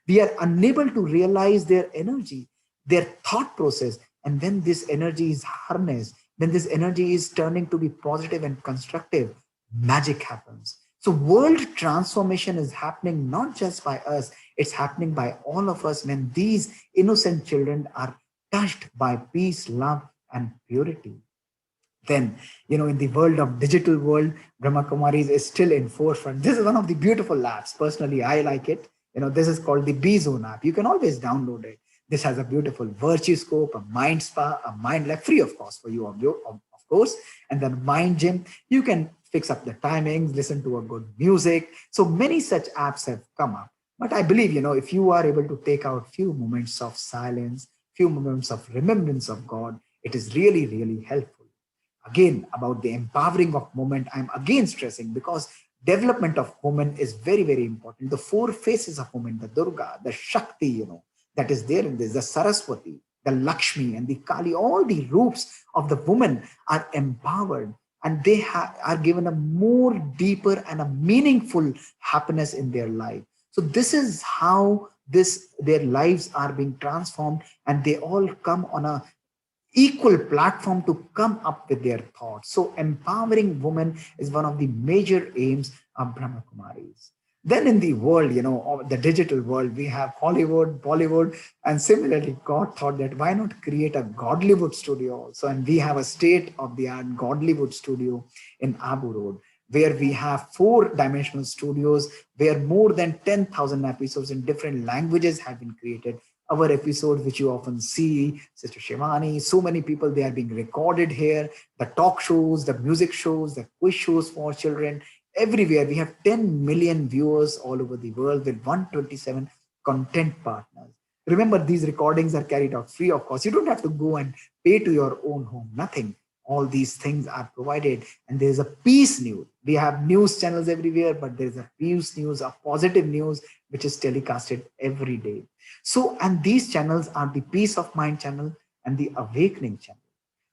We are unable to realize their energy, their thought process. And when this energy is harnessed, when this energy is turning to be positive and constructive, magic happens. So world transformation is happening not just by us, it's happening by all of us when these innocent children are touched by peace, love, and purity. Then, in the world of digital world, Brahma Kumaris is still in forefront. This is one of the beautiful apps. Personally, I like it. This is called the B Zone app. You can always download it. This has a beautiful virtue scope, a mind spa, a mind lab, free of cost for you, of course. And then mind gym. You can fix up the timings, listen to a good music. So many such apps have come up. But I believe, if you are able to take out few moments of silence, few moments of remembrance of God, it is really, really helpful. Again, about the empowering of women, I'm again stressing because development of women is very, very important. The four faces of women, the Durga, the Shakti, that is there in this, the Saraswati, the Lakshmi, and the Kali, all the roots of the woman are empowered, and they are given a more deeper and a meaningful happiness in their life. So this is how their lives are being transformed, and they all come on a equal platform to come up with their thoughts. So empowering women is one of the major aims of Brahma Kumaris. Then in the world, of the digital world, we have Hollywood, Bollywood, and similarly, God thought that why not create a Godlywood studio also? And we have a state-of-the-art Godlywood studio in Abu Road, where we have 4-dimensional studios, where more than 10,000 episodes in different languages have been created. Our episodes, which you often see, Sister Shivani, so many people, they are being recorded here. The talk shows, the music shows, the quiz shows for children, everywhere. We have 10 million viewers all over the world with 127 content partners. Remember, these recordings are carried out free of cost. You don't have to go and pay to your own home, nothing. All these things are provided, and there's a peace news. We have news channels everywhere, but there's a peace news, a positive news, which is telecasted every day. So, and these channels are the peace of mind channel and the awakening channel.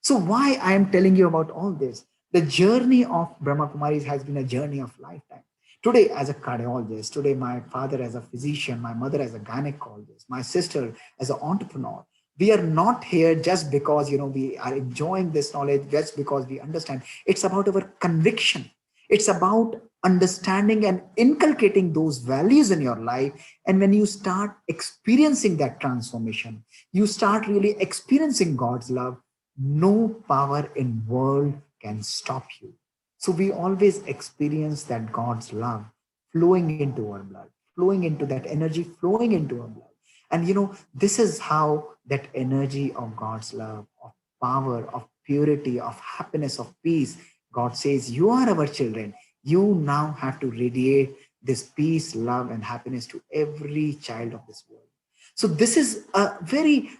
So why I am telling you about all this? The journey of Brahma Kumaris has been a journey of lifetime. Today, as a cardiologist, today my father as a physician, my mother as a gynecologist, my sister as an entrepreneur, We are not here just because, we are enjoying this knowledge, just because we understand. It's about our conviction. It's about understanding and inculcating those values in your life. And when you start experiencing that transformation, you start really experiencing God's love. No power in world can stop you. So we always experience that God's love flowing into our blood, flowing into that energy, flowing into our blood. And this is how that energy of God's love, of power, of purity, of happiness, of peace, God says, you are our children. You now have to radiate this peace, love, and happiness to every child of this world. So this is a very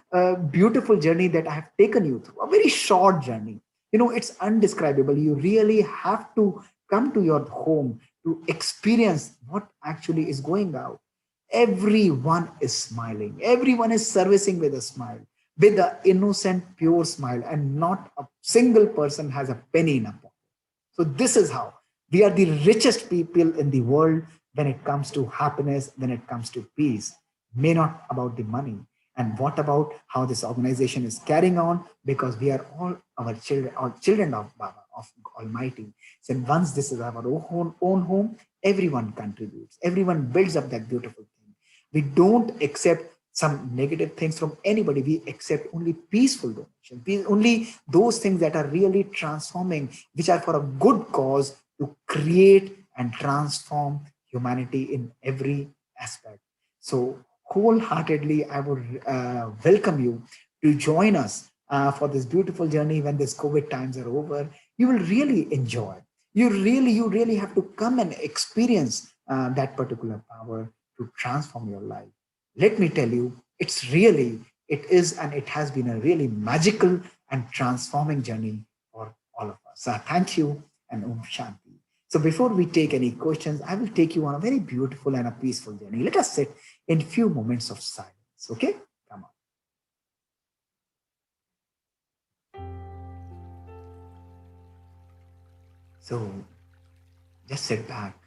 beautiful journey that I have taken you through, a very short journey. It's undescribable. You really have to come to your home to experience what actually is going out. Everyone is smiling. Everyone is servicing with a smile, with an innocent, pure smile, and not a single person has a penny in a pocket. So this is how we are the richest people in the world when it comes to happiness, when it comes to peace. May not about the money. And what about how this organization is carrying on? Because we are all children of Baba, of Almighty. So once this is our own home, everyone contributes. Everyone builds up that beautiful thing. We don't accept some negative things from anybody. We accept only peaceful donations, only those things that are really transforming, which are for a good cause to create and transform humanity in every aspect. So wholeheartedly, I would welcome you to join us for this beautiful journey. When this COVID times are over, you will really enjoy. You really have to come and experience that particular power to transform your life. Let me tell you, it is, and it has been a really magical and transforming journey for all of us. So thank you and Om Shanti. So before we take any questions, I will take you on a very beautiful and a peaceful journey. Let us sit in few moments of silence. Okay? Come on. So just sit back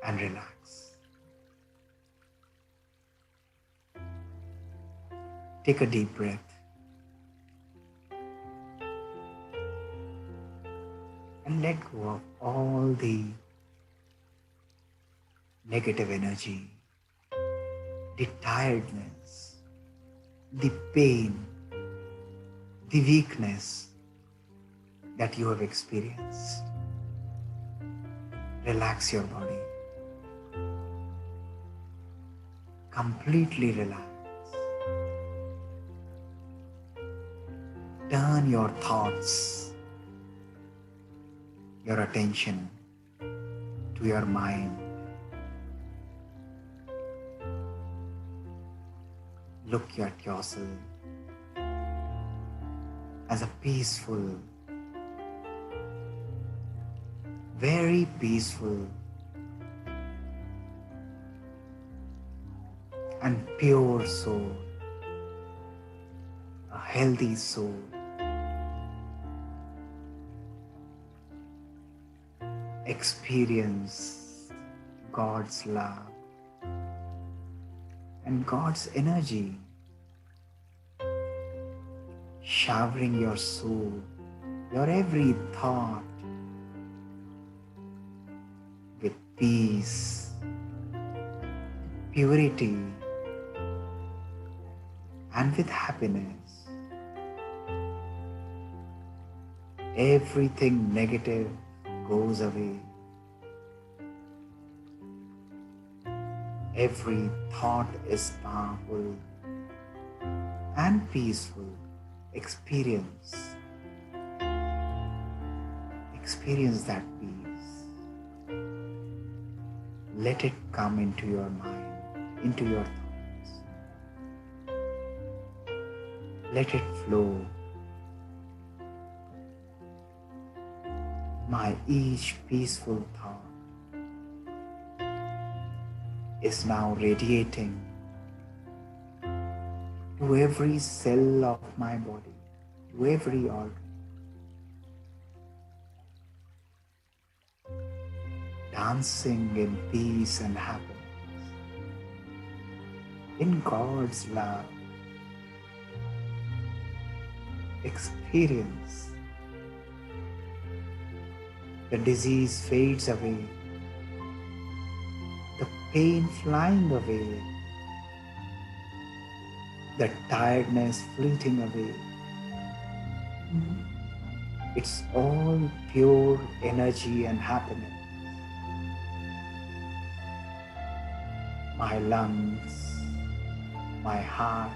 and relax. Take a deep breath. And let go of all the negative energy, the tiredness, the pain, the weakness that you have experienced. Relax your body. Completely relax. Turn your thoughts, your attention to your mind. Look at yourself as a peaceful, very peaceful and pure soul, a healthy soul. Experience God's love and God's energy showering your soul, your every thought with peace, purity, and with happiness. Everything negative goes away. Every thought is powerful and peaceful. Experience that peace. Let it come into your mind, into your thoughts. Let it flow. My each peaceful thought is now radiating to every cell of my body, to every organ. Dancing in peace and happiness, in God's love, experience. The disease fades away, the pain flying away, the tiredness fleeting away. It's all pure energy and happiness. My lungs, my heart,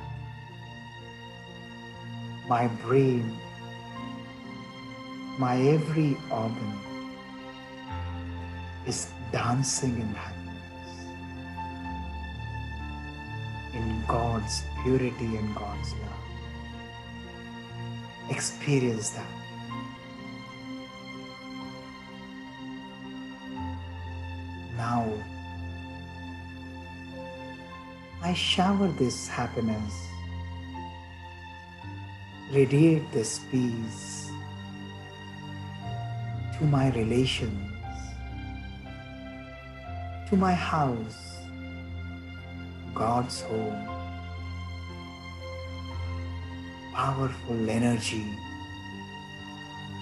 my brain, my every organ is dancing in happiness, in God's purity and God's love. Experience that. Now, I shower this happiness, radiate this peace to my relations, to my house, God's home. Powerful energy,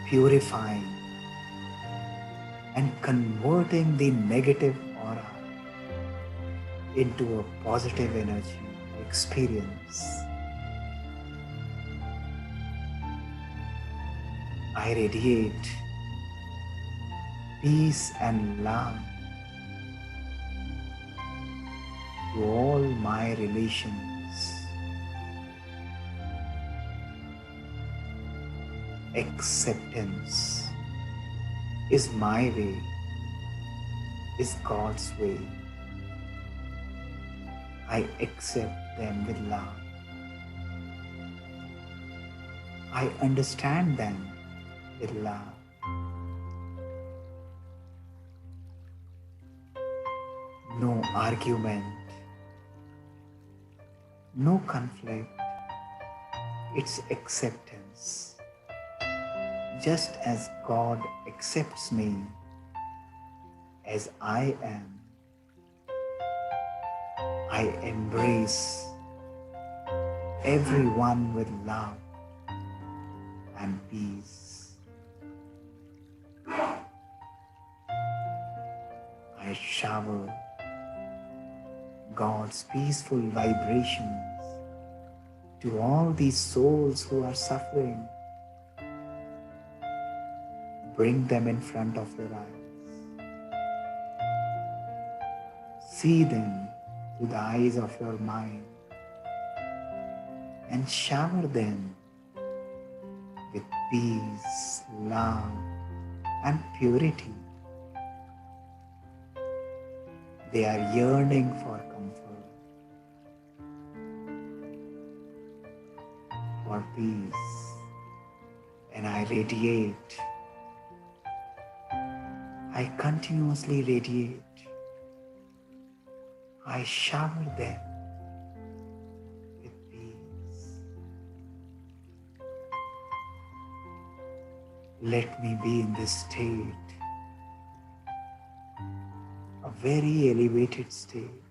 purifying and converting the negative aura into a positive energy experience. I radiate peace and love to all my relations. Acceptance is my way, is God's way. I accept them with love. I understand them with love. No argument, no conflict, it's acceptance. Just as God accepts me as I am, I embrace everyone with love and peace. I shower God's peaceful vibrations to all these souls who are suffering. Bring them in front of your eyes. See them through the eyes of your mind and shower them with peace, love, and purity. They are yearning for comfort, for peace, and I radiate. I continuously radiate. I shower them with peace. Let me be in this state, a very elevated state,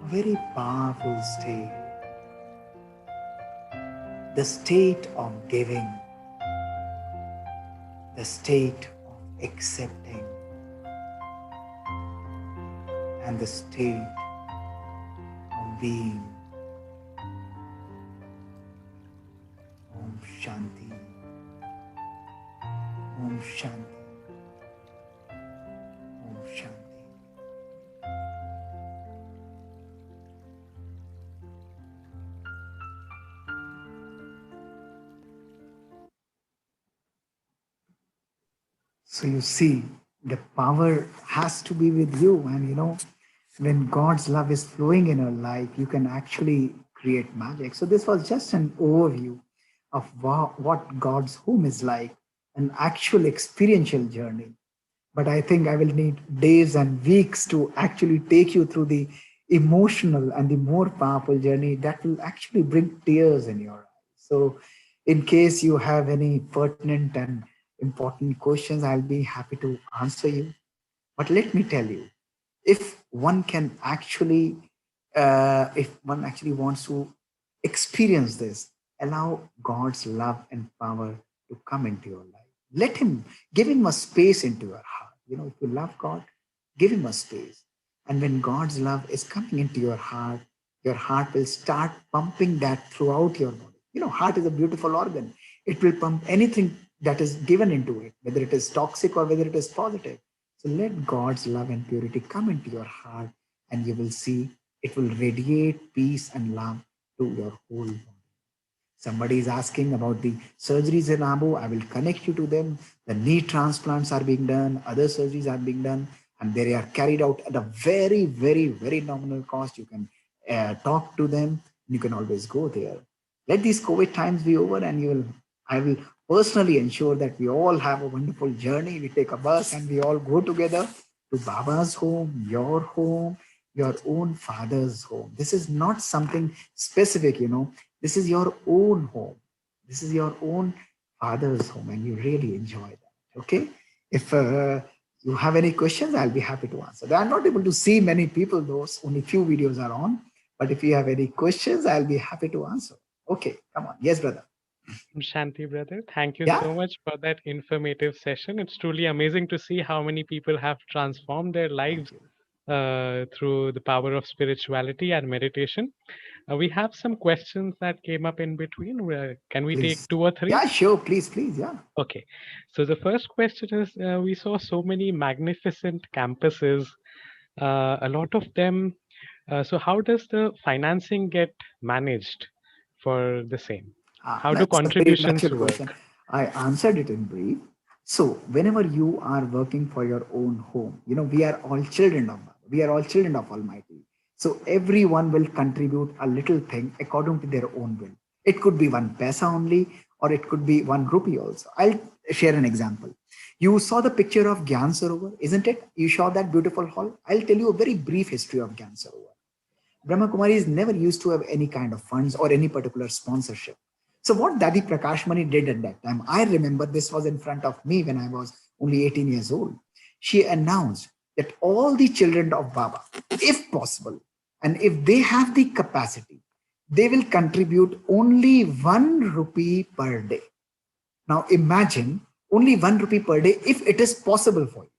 a very powerful state, the state of giving, the state of accepting, and the state of being. Om Shanti. Om Shanti. Om Shanti. So you see, the power has to be with you, and when God's love is flowing in your life, you can actually create magic. So this was just an overview of what God's home is like, an actual experiential journey. But I think I will need days and weeks to actually take you through the emotional and the more powerful journey that will actually bring tears in your eyes. So in case you have any pertinent and important questions, I'll be happy to answer you. But let me tell you, if one actually wants to experience this Allow God's love and power to come into your life. Let him, give him a space into your heart. If you love God, give him a space. And when God's love is coming into your heart will start pumping that throughout your body. Heart is a beautiful organ. It will pump anything that is given into it, whether it is toxic or whether it is positive. So let God's love and purity come into your heart, and you will see it will radiate peace and love to your whole body. Somebody is asking about the surgeries in Abu. I will connect you to them. The knee transplants are being done, other surgeries are being done, and they are carried out at a very, very, very nominal cost. You can talk to them. You can always go there. Let these COVID times be over, and I will personally ensure that we all have a wonderful journey. We take a bus and we all go together to Baba's home, your own father's home. This is not something specific, This is your own home. This is your own father's home, and you really enjoy that. Okay. If you have any questions, I'll be happy to answer. I'm not able to see many people, those only few videos are on. But if you have any questions, I'll be happy to answer. Okay, come on. Yes, brother. Shanti, brother, thank you Yeah. so much for that informative session. It's truly amazing to see how many people have transformed their lives through the power of spirituality and meditation. We have some questions that came up in between. Can we Please. take 2 or 3? Yeah, sure. Please, yeah. Okay. So the first question is, we saw so many magnificent campuses, a lot of them. So how does the financing get managed for the same? How do That's a very contributions natural work? question. I answered it in brief. So whenever you are working for your own home, we are all children of Baba. We are all children of Almighty. So everyone will contribute a little thing according to their own will. It could be 1 paisa only, or it could be 1 rupee also. I'll share an example. You saw the picture of Gyan Sarovar, isn't it? You saw that beautiful hall. I'll tell you a very brief history of Gyan Sarovar. Brahma Kumaris never used to have any kind of funds or any particular sponsorship. So what Dadi Prakash Mani did at that time, I remember this was in front of me when I was only 18 years old. She announced that all the children of Baba, if possible, and if they have the capacity, they will contribute only 1 rupee per day. Now imagine only 1 rupee per day if it is possible for you.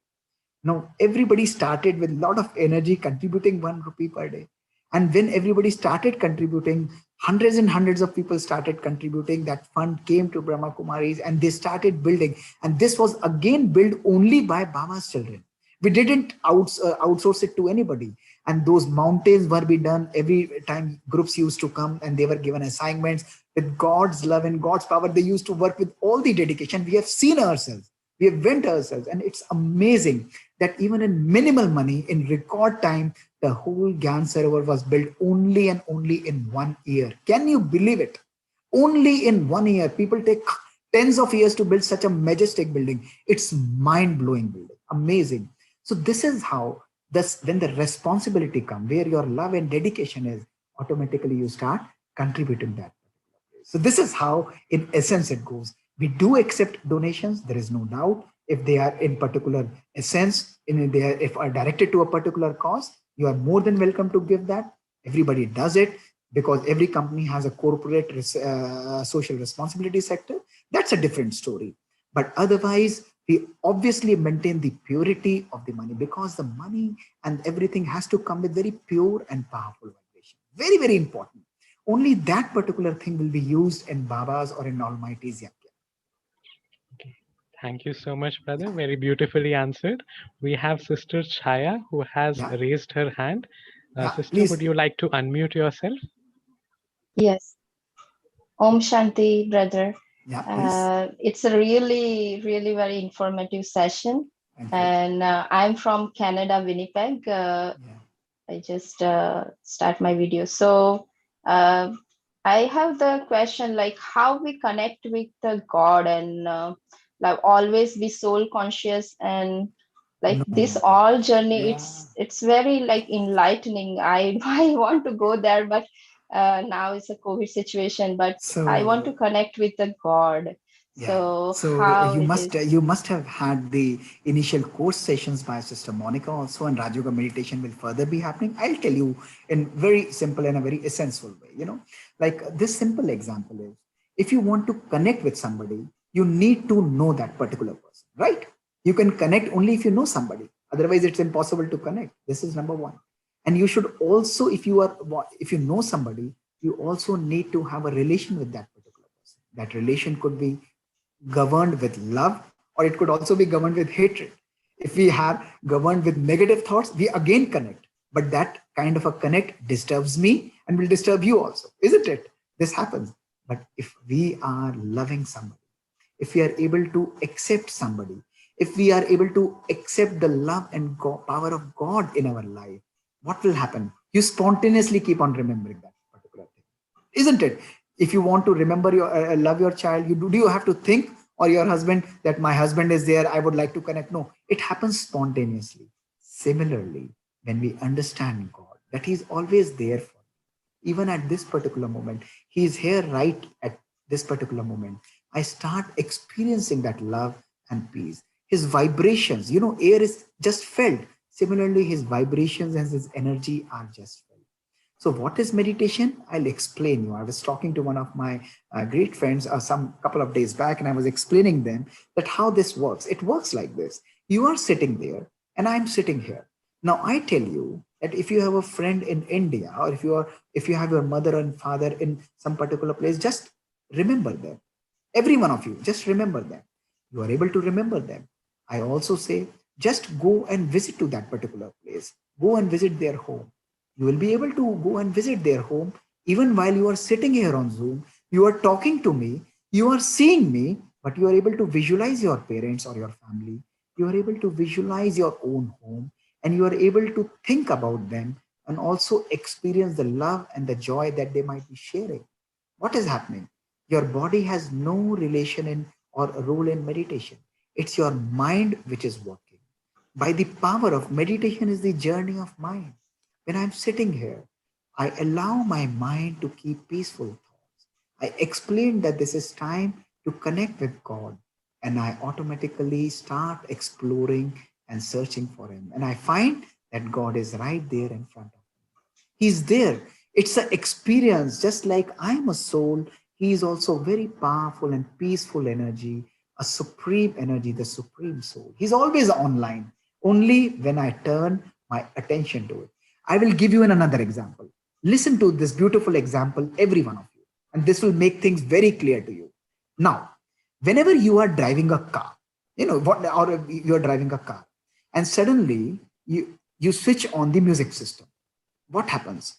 Now everybody started with a lot of energy contributing 1 rupee per day. And when everybody started contributing, hundreds and hundreds of people started contributing. That fund came to Brahma Kumaris and they started building. And this was again built only by Baba's children. We didn't outsource it to anybody. And those mountains were be done every time groups used to come and they were given assignments with God's love and God's power. They used to work with all the dedication. We have seen ourselves. We have went ourselves. And it's amazing that even in minimal money, in record time, the whole Gyan Sarovar was built only and only in 1 year. Can you believe it? Only in 1 year. People take tens of years to build such a majestic building. It's mind-blowing building. Amazing. So this is how, when the responsibility comes, where your love and dedication is, automatically you start contributing that. So this is how, in essence, it goes. We do accept donations. There is no doubt. If they are in particular essence, if are directed to a particular cause, you are more than welcome to give that. Everybody does it because every company has a corporate social responsibility sector. That's a different story. But otherwise, we obviously maintain the purity of the money, because the money and everything has to come with very pure and powerful vibration. Very, very important. Only that particular thing will be used in Baba's or in Almighty's yakya. Okay. Thank you so much, brother. Very beautifully answered. We have Sister Chaya who has raised her hand. Sister, please. Would you like to unmute yourself? Yes. Om Shanti, brother. Yeah, it's a really, really very informative session. And I'm from Canada, Winnipeg. I just start my video. So I have the question, like how we connect with the God and like always be soul conscious, and like this all journey, it's very like enlightening. I want to go there, but now it's a COVID situation, but I want to connect with the God. So how you must have had the initial course sessions by Sister Monica also, and Rajyoga meditation will further be happening. I'll tell you in very simple and a very essential way. Like this simple example is, If you want to connect with somebody, you need to know that particular person, right? You can connect only if you know somebody. Otherwise, it's impossible to connect. This is number one. And you should also, if you know somebody, you also need to have a relation with that particular person. That relation could be governed with love, or it could also be governed with hatred. If we are governed with negative thoughts, we again connect. But that kind of a connect disturbs me and will disturb you also, isn't it? This happens. But if we are loving somebody, if we are able to accept somebody, if we are able to accept the love and power of God in our life, what will happen? You spontaneously keep on remembering that particular thing, isn't it? If you want to remember your love your child, do you have to think, or your husband, that my husband is there, I would like to connect? No, it happens spontaneously. Similarly, when we understand God, that He's always there for me, even at this particular moment, He is here right at this particular moment, I start experiencing that love and peace. His vibrations, air is just felt. Similarly, His vibrations and His energy are just felt. So what is meditation? I'll explain you. I was talking to one of my great friends some couple of days back, and I was explaining them that how this works. It works like this. You are sitting there and I'm sitting here. Now I tell you that if you have a friend in India, or if you have your mother and father in some particular place, just remember them. Every one of you, just remember them. You are able to remember them. I also say, just go and visit to that particular place. Go and visit their home. You will be able to go and visit their home even while you are sitting here on Zoom. You are talking to me, you are seeing me, but you are able to visualize your parents or your family. You are able to visualize your own home, and you are able to think about them and also experience the love and the joy that they might be sharing. What is happening? Your body has no relation in or role in meditation. It's your mind which is working. By the power of meditation is the journey of mind. When I'm sitting here, I allow my mind to keep peaceful thoughts. I explain that this is time to connect with God, and I automatically start exploring and searching for Him. And I find that God is right there in front of me. He's there. It's an experience, just like I'm a soul. He is also very powerful and peaceful energy, a supreme energy, the supreme soul. He's always online, only when I turn my attention to it. I will give you another example. Listen to this beautiful example, every one of you, and this will make things very clear to you. Now, whenever you are driving a car, or you are driving a car, and suddenly you switch on the music system. What happens?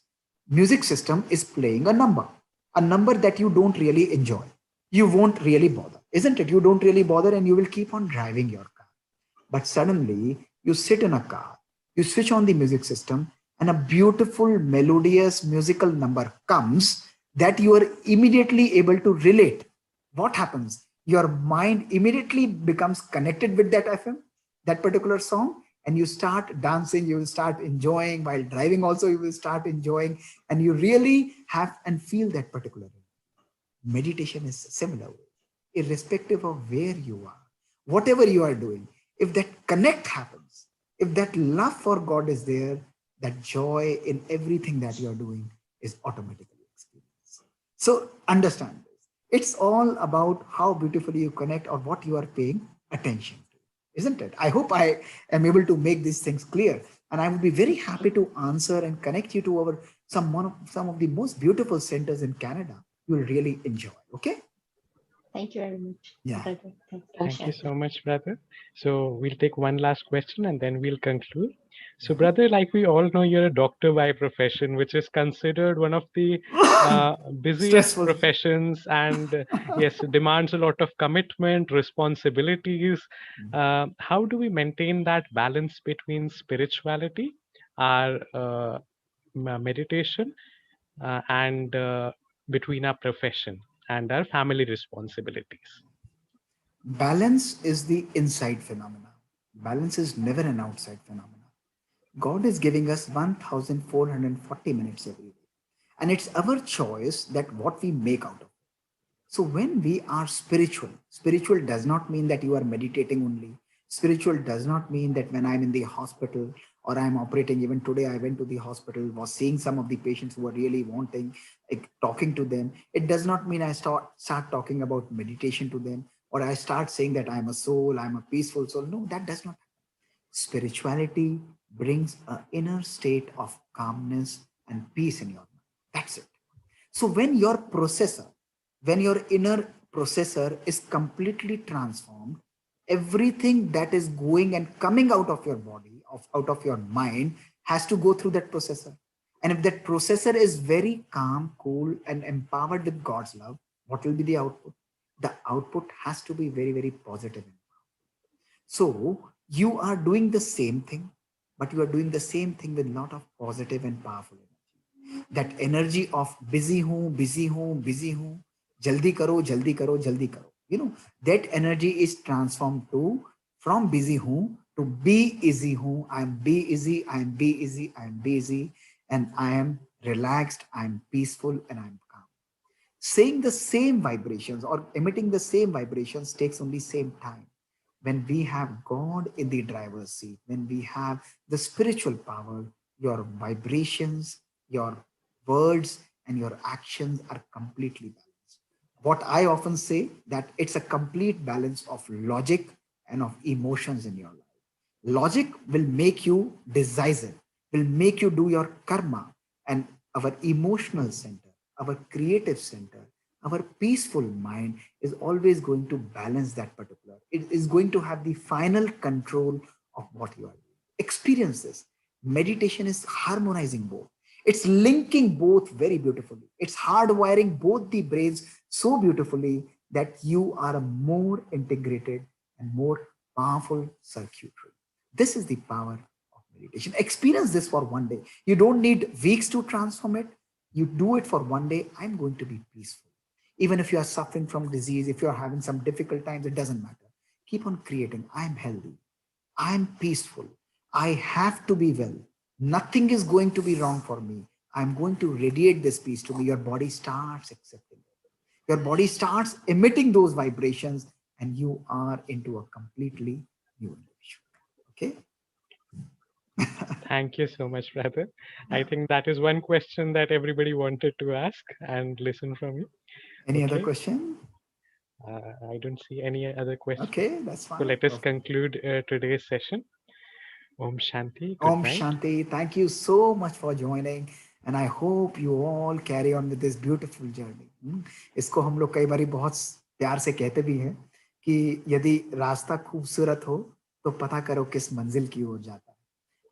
Music system is playing a number that you don't really enjoy. You won't really bother, isn't it? You don't really bother, and you will keep on driving your car. But suddenly you sit in a car, you switch on the music system, and a beautiful melodious musical number comes that you are immediately able to relate. What happens? Your mind immediately becomes connected with that FM, that particular song, and you start dancing, you will start enjoying. While driving also, you will start enjoying, and you really have and feel that particular rhythm. Meditation is similar way. Irrespective of where you are, whatever you are doing, if that connect happens, if that love for God is there, that joy in everything that you are doing is automatically experienced. So understand this. It's all about how beautifully you connect or what you are paying attention to, isn't it? I hope I am able to make these things clear, and I would be very happy to answer and connect you to some of the most beautiful centers in Canada. You will really enjoy. Okay. Thank you very much. Yeah. Thank you so much, brother. So we'll take one last question and then we'll conclude. So, brother, like we all know, you're a doctor by profession, which is considered one of the busiest Stressful. professions, and yes, demands a lot of commitment, responsibilities. How do we maintain that balance between spirituality, our meditation, and between our profession and our family responsibilities? Balance is the inside phenomena. Balance is never an outside phenomena. God is giving us 1,440 minutes every day. And it's our choice that what we make out of it. So when we are spiritual does not mean that you are meditating only. Spiritual does not mean that when I'm in the hospital or I'm operating. Even today I went to the hospital, was seeing some of the patients who were really wanting, like talking to them. It does not mean I start talking about meditation to them, or I start saying that I'm a soul, I'm a peaceful soul. No, that does not. Spirituality brings an inner state of calmness and peace in your mind. That's it. So when your inner processor is completely transformed, everything that is going and coming out of your body, out of your mind, has to go through that processor. And if that processor is very calm, cool, and empowered with God's love, what will be the output? The output has to be very, very positive. So you are doing the same thing, but you are doing the same thing with a lot of positive and powerful energy. That energy of busy hu, busy hu, busy hu, jaldi karo, jaldi karo, jaldi karo. That energy is transformed to from busy hu to be easy hu. I am be easy, I am be easy, I am busy, and I am relaxed, I am peaceful, and I am calm. Saying the same vibrations or emitting the same vibrations takes only same time. When we have God in the driver's seat, when we have the spiritual power, your vibrations, your words, and your actions are completely balanced. What I often say, that it's a complete balance of logic and of emotions in your life. Logic will make you decisive, will make you do your karma, and our emotional center, our creative center, our peaceful mind is always going to balance that particular. It is going to have the final control of what you are doing. Experience this. Meditation is harmonizing both. It's linking both very beautifully. It's hardwiring both the brains so beautifully that you are a more integrated and more powerful circuitry. This is the power of meditation. Experience this for one day. You don't need weeks to transform it. You do it for one day. I'm going to be peaceful. Even if you are suffering from disease, if you're having some difficult times, it doesn't matter. Keep on creating. I'm healthy. I'm peaceful. I have to be well. Nothing is going to be wrong for me. I'm going to radiate this peace to me. Your body starts accepting it. Your body starts emitting those vibrations, and you are into a completely new individual. Okay? Thank you so much, brother. I think that is one question that everybody wanted to ask and listen from you. Any other Okay. question? I don't see any other question. Okay, that's So fine. let us conclude today's session. Om Shanti. Good Om night. Shanti. Thank you so much for joining. And I hope you all carry on with this beautiful journey. इसको हम लोग कई बारी बहुत प्यार से कहते भी हैं कि यदि रास्ता खूबसूरत हो तो पता करो किस मंजिल की ओर जाता है,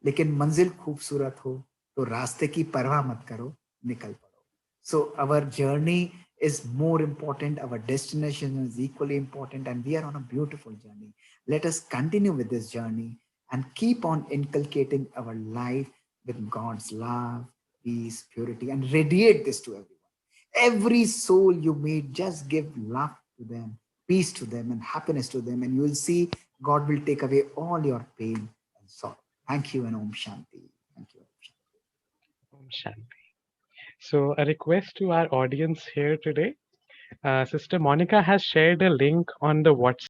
लेकिन मंजिल खूबसूरत हो तो रास्ते की परवाह मत करो, निकल पड़ो. So our journey is more important. Our destination is equally important, and we are on a beautiful journey. Let us continue with this journey and keep on inculcating our life with God's love, peace, purity, and radiate this to everyone. Every soul you meet, just give love to them, peace to them, and happiness to them, and you will see God will take away all your pain and sorrow. Thank you, and Om Shanti. Thank you. Om Shanti. So a request to our audience here today. Sister Monica has shared a link on the WhatsApp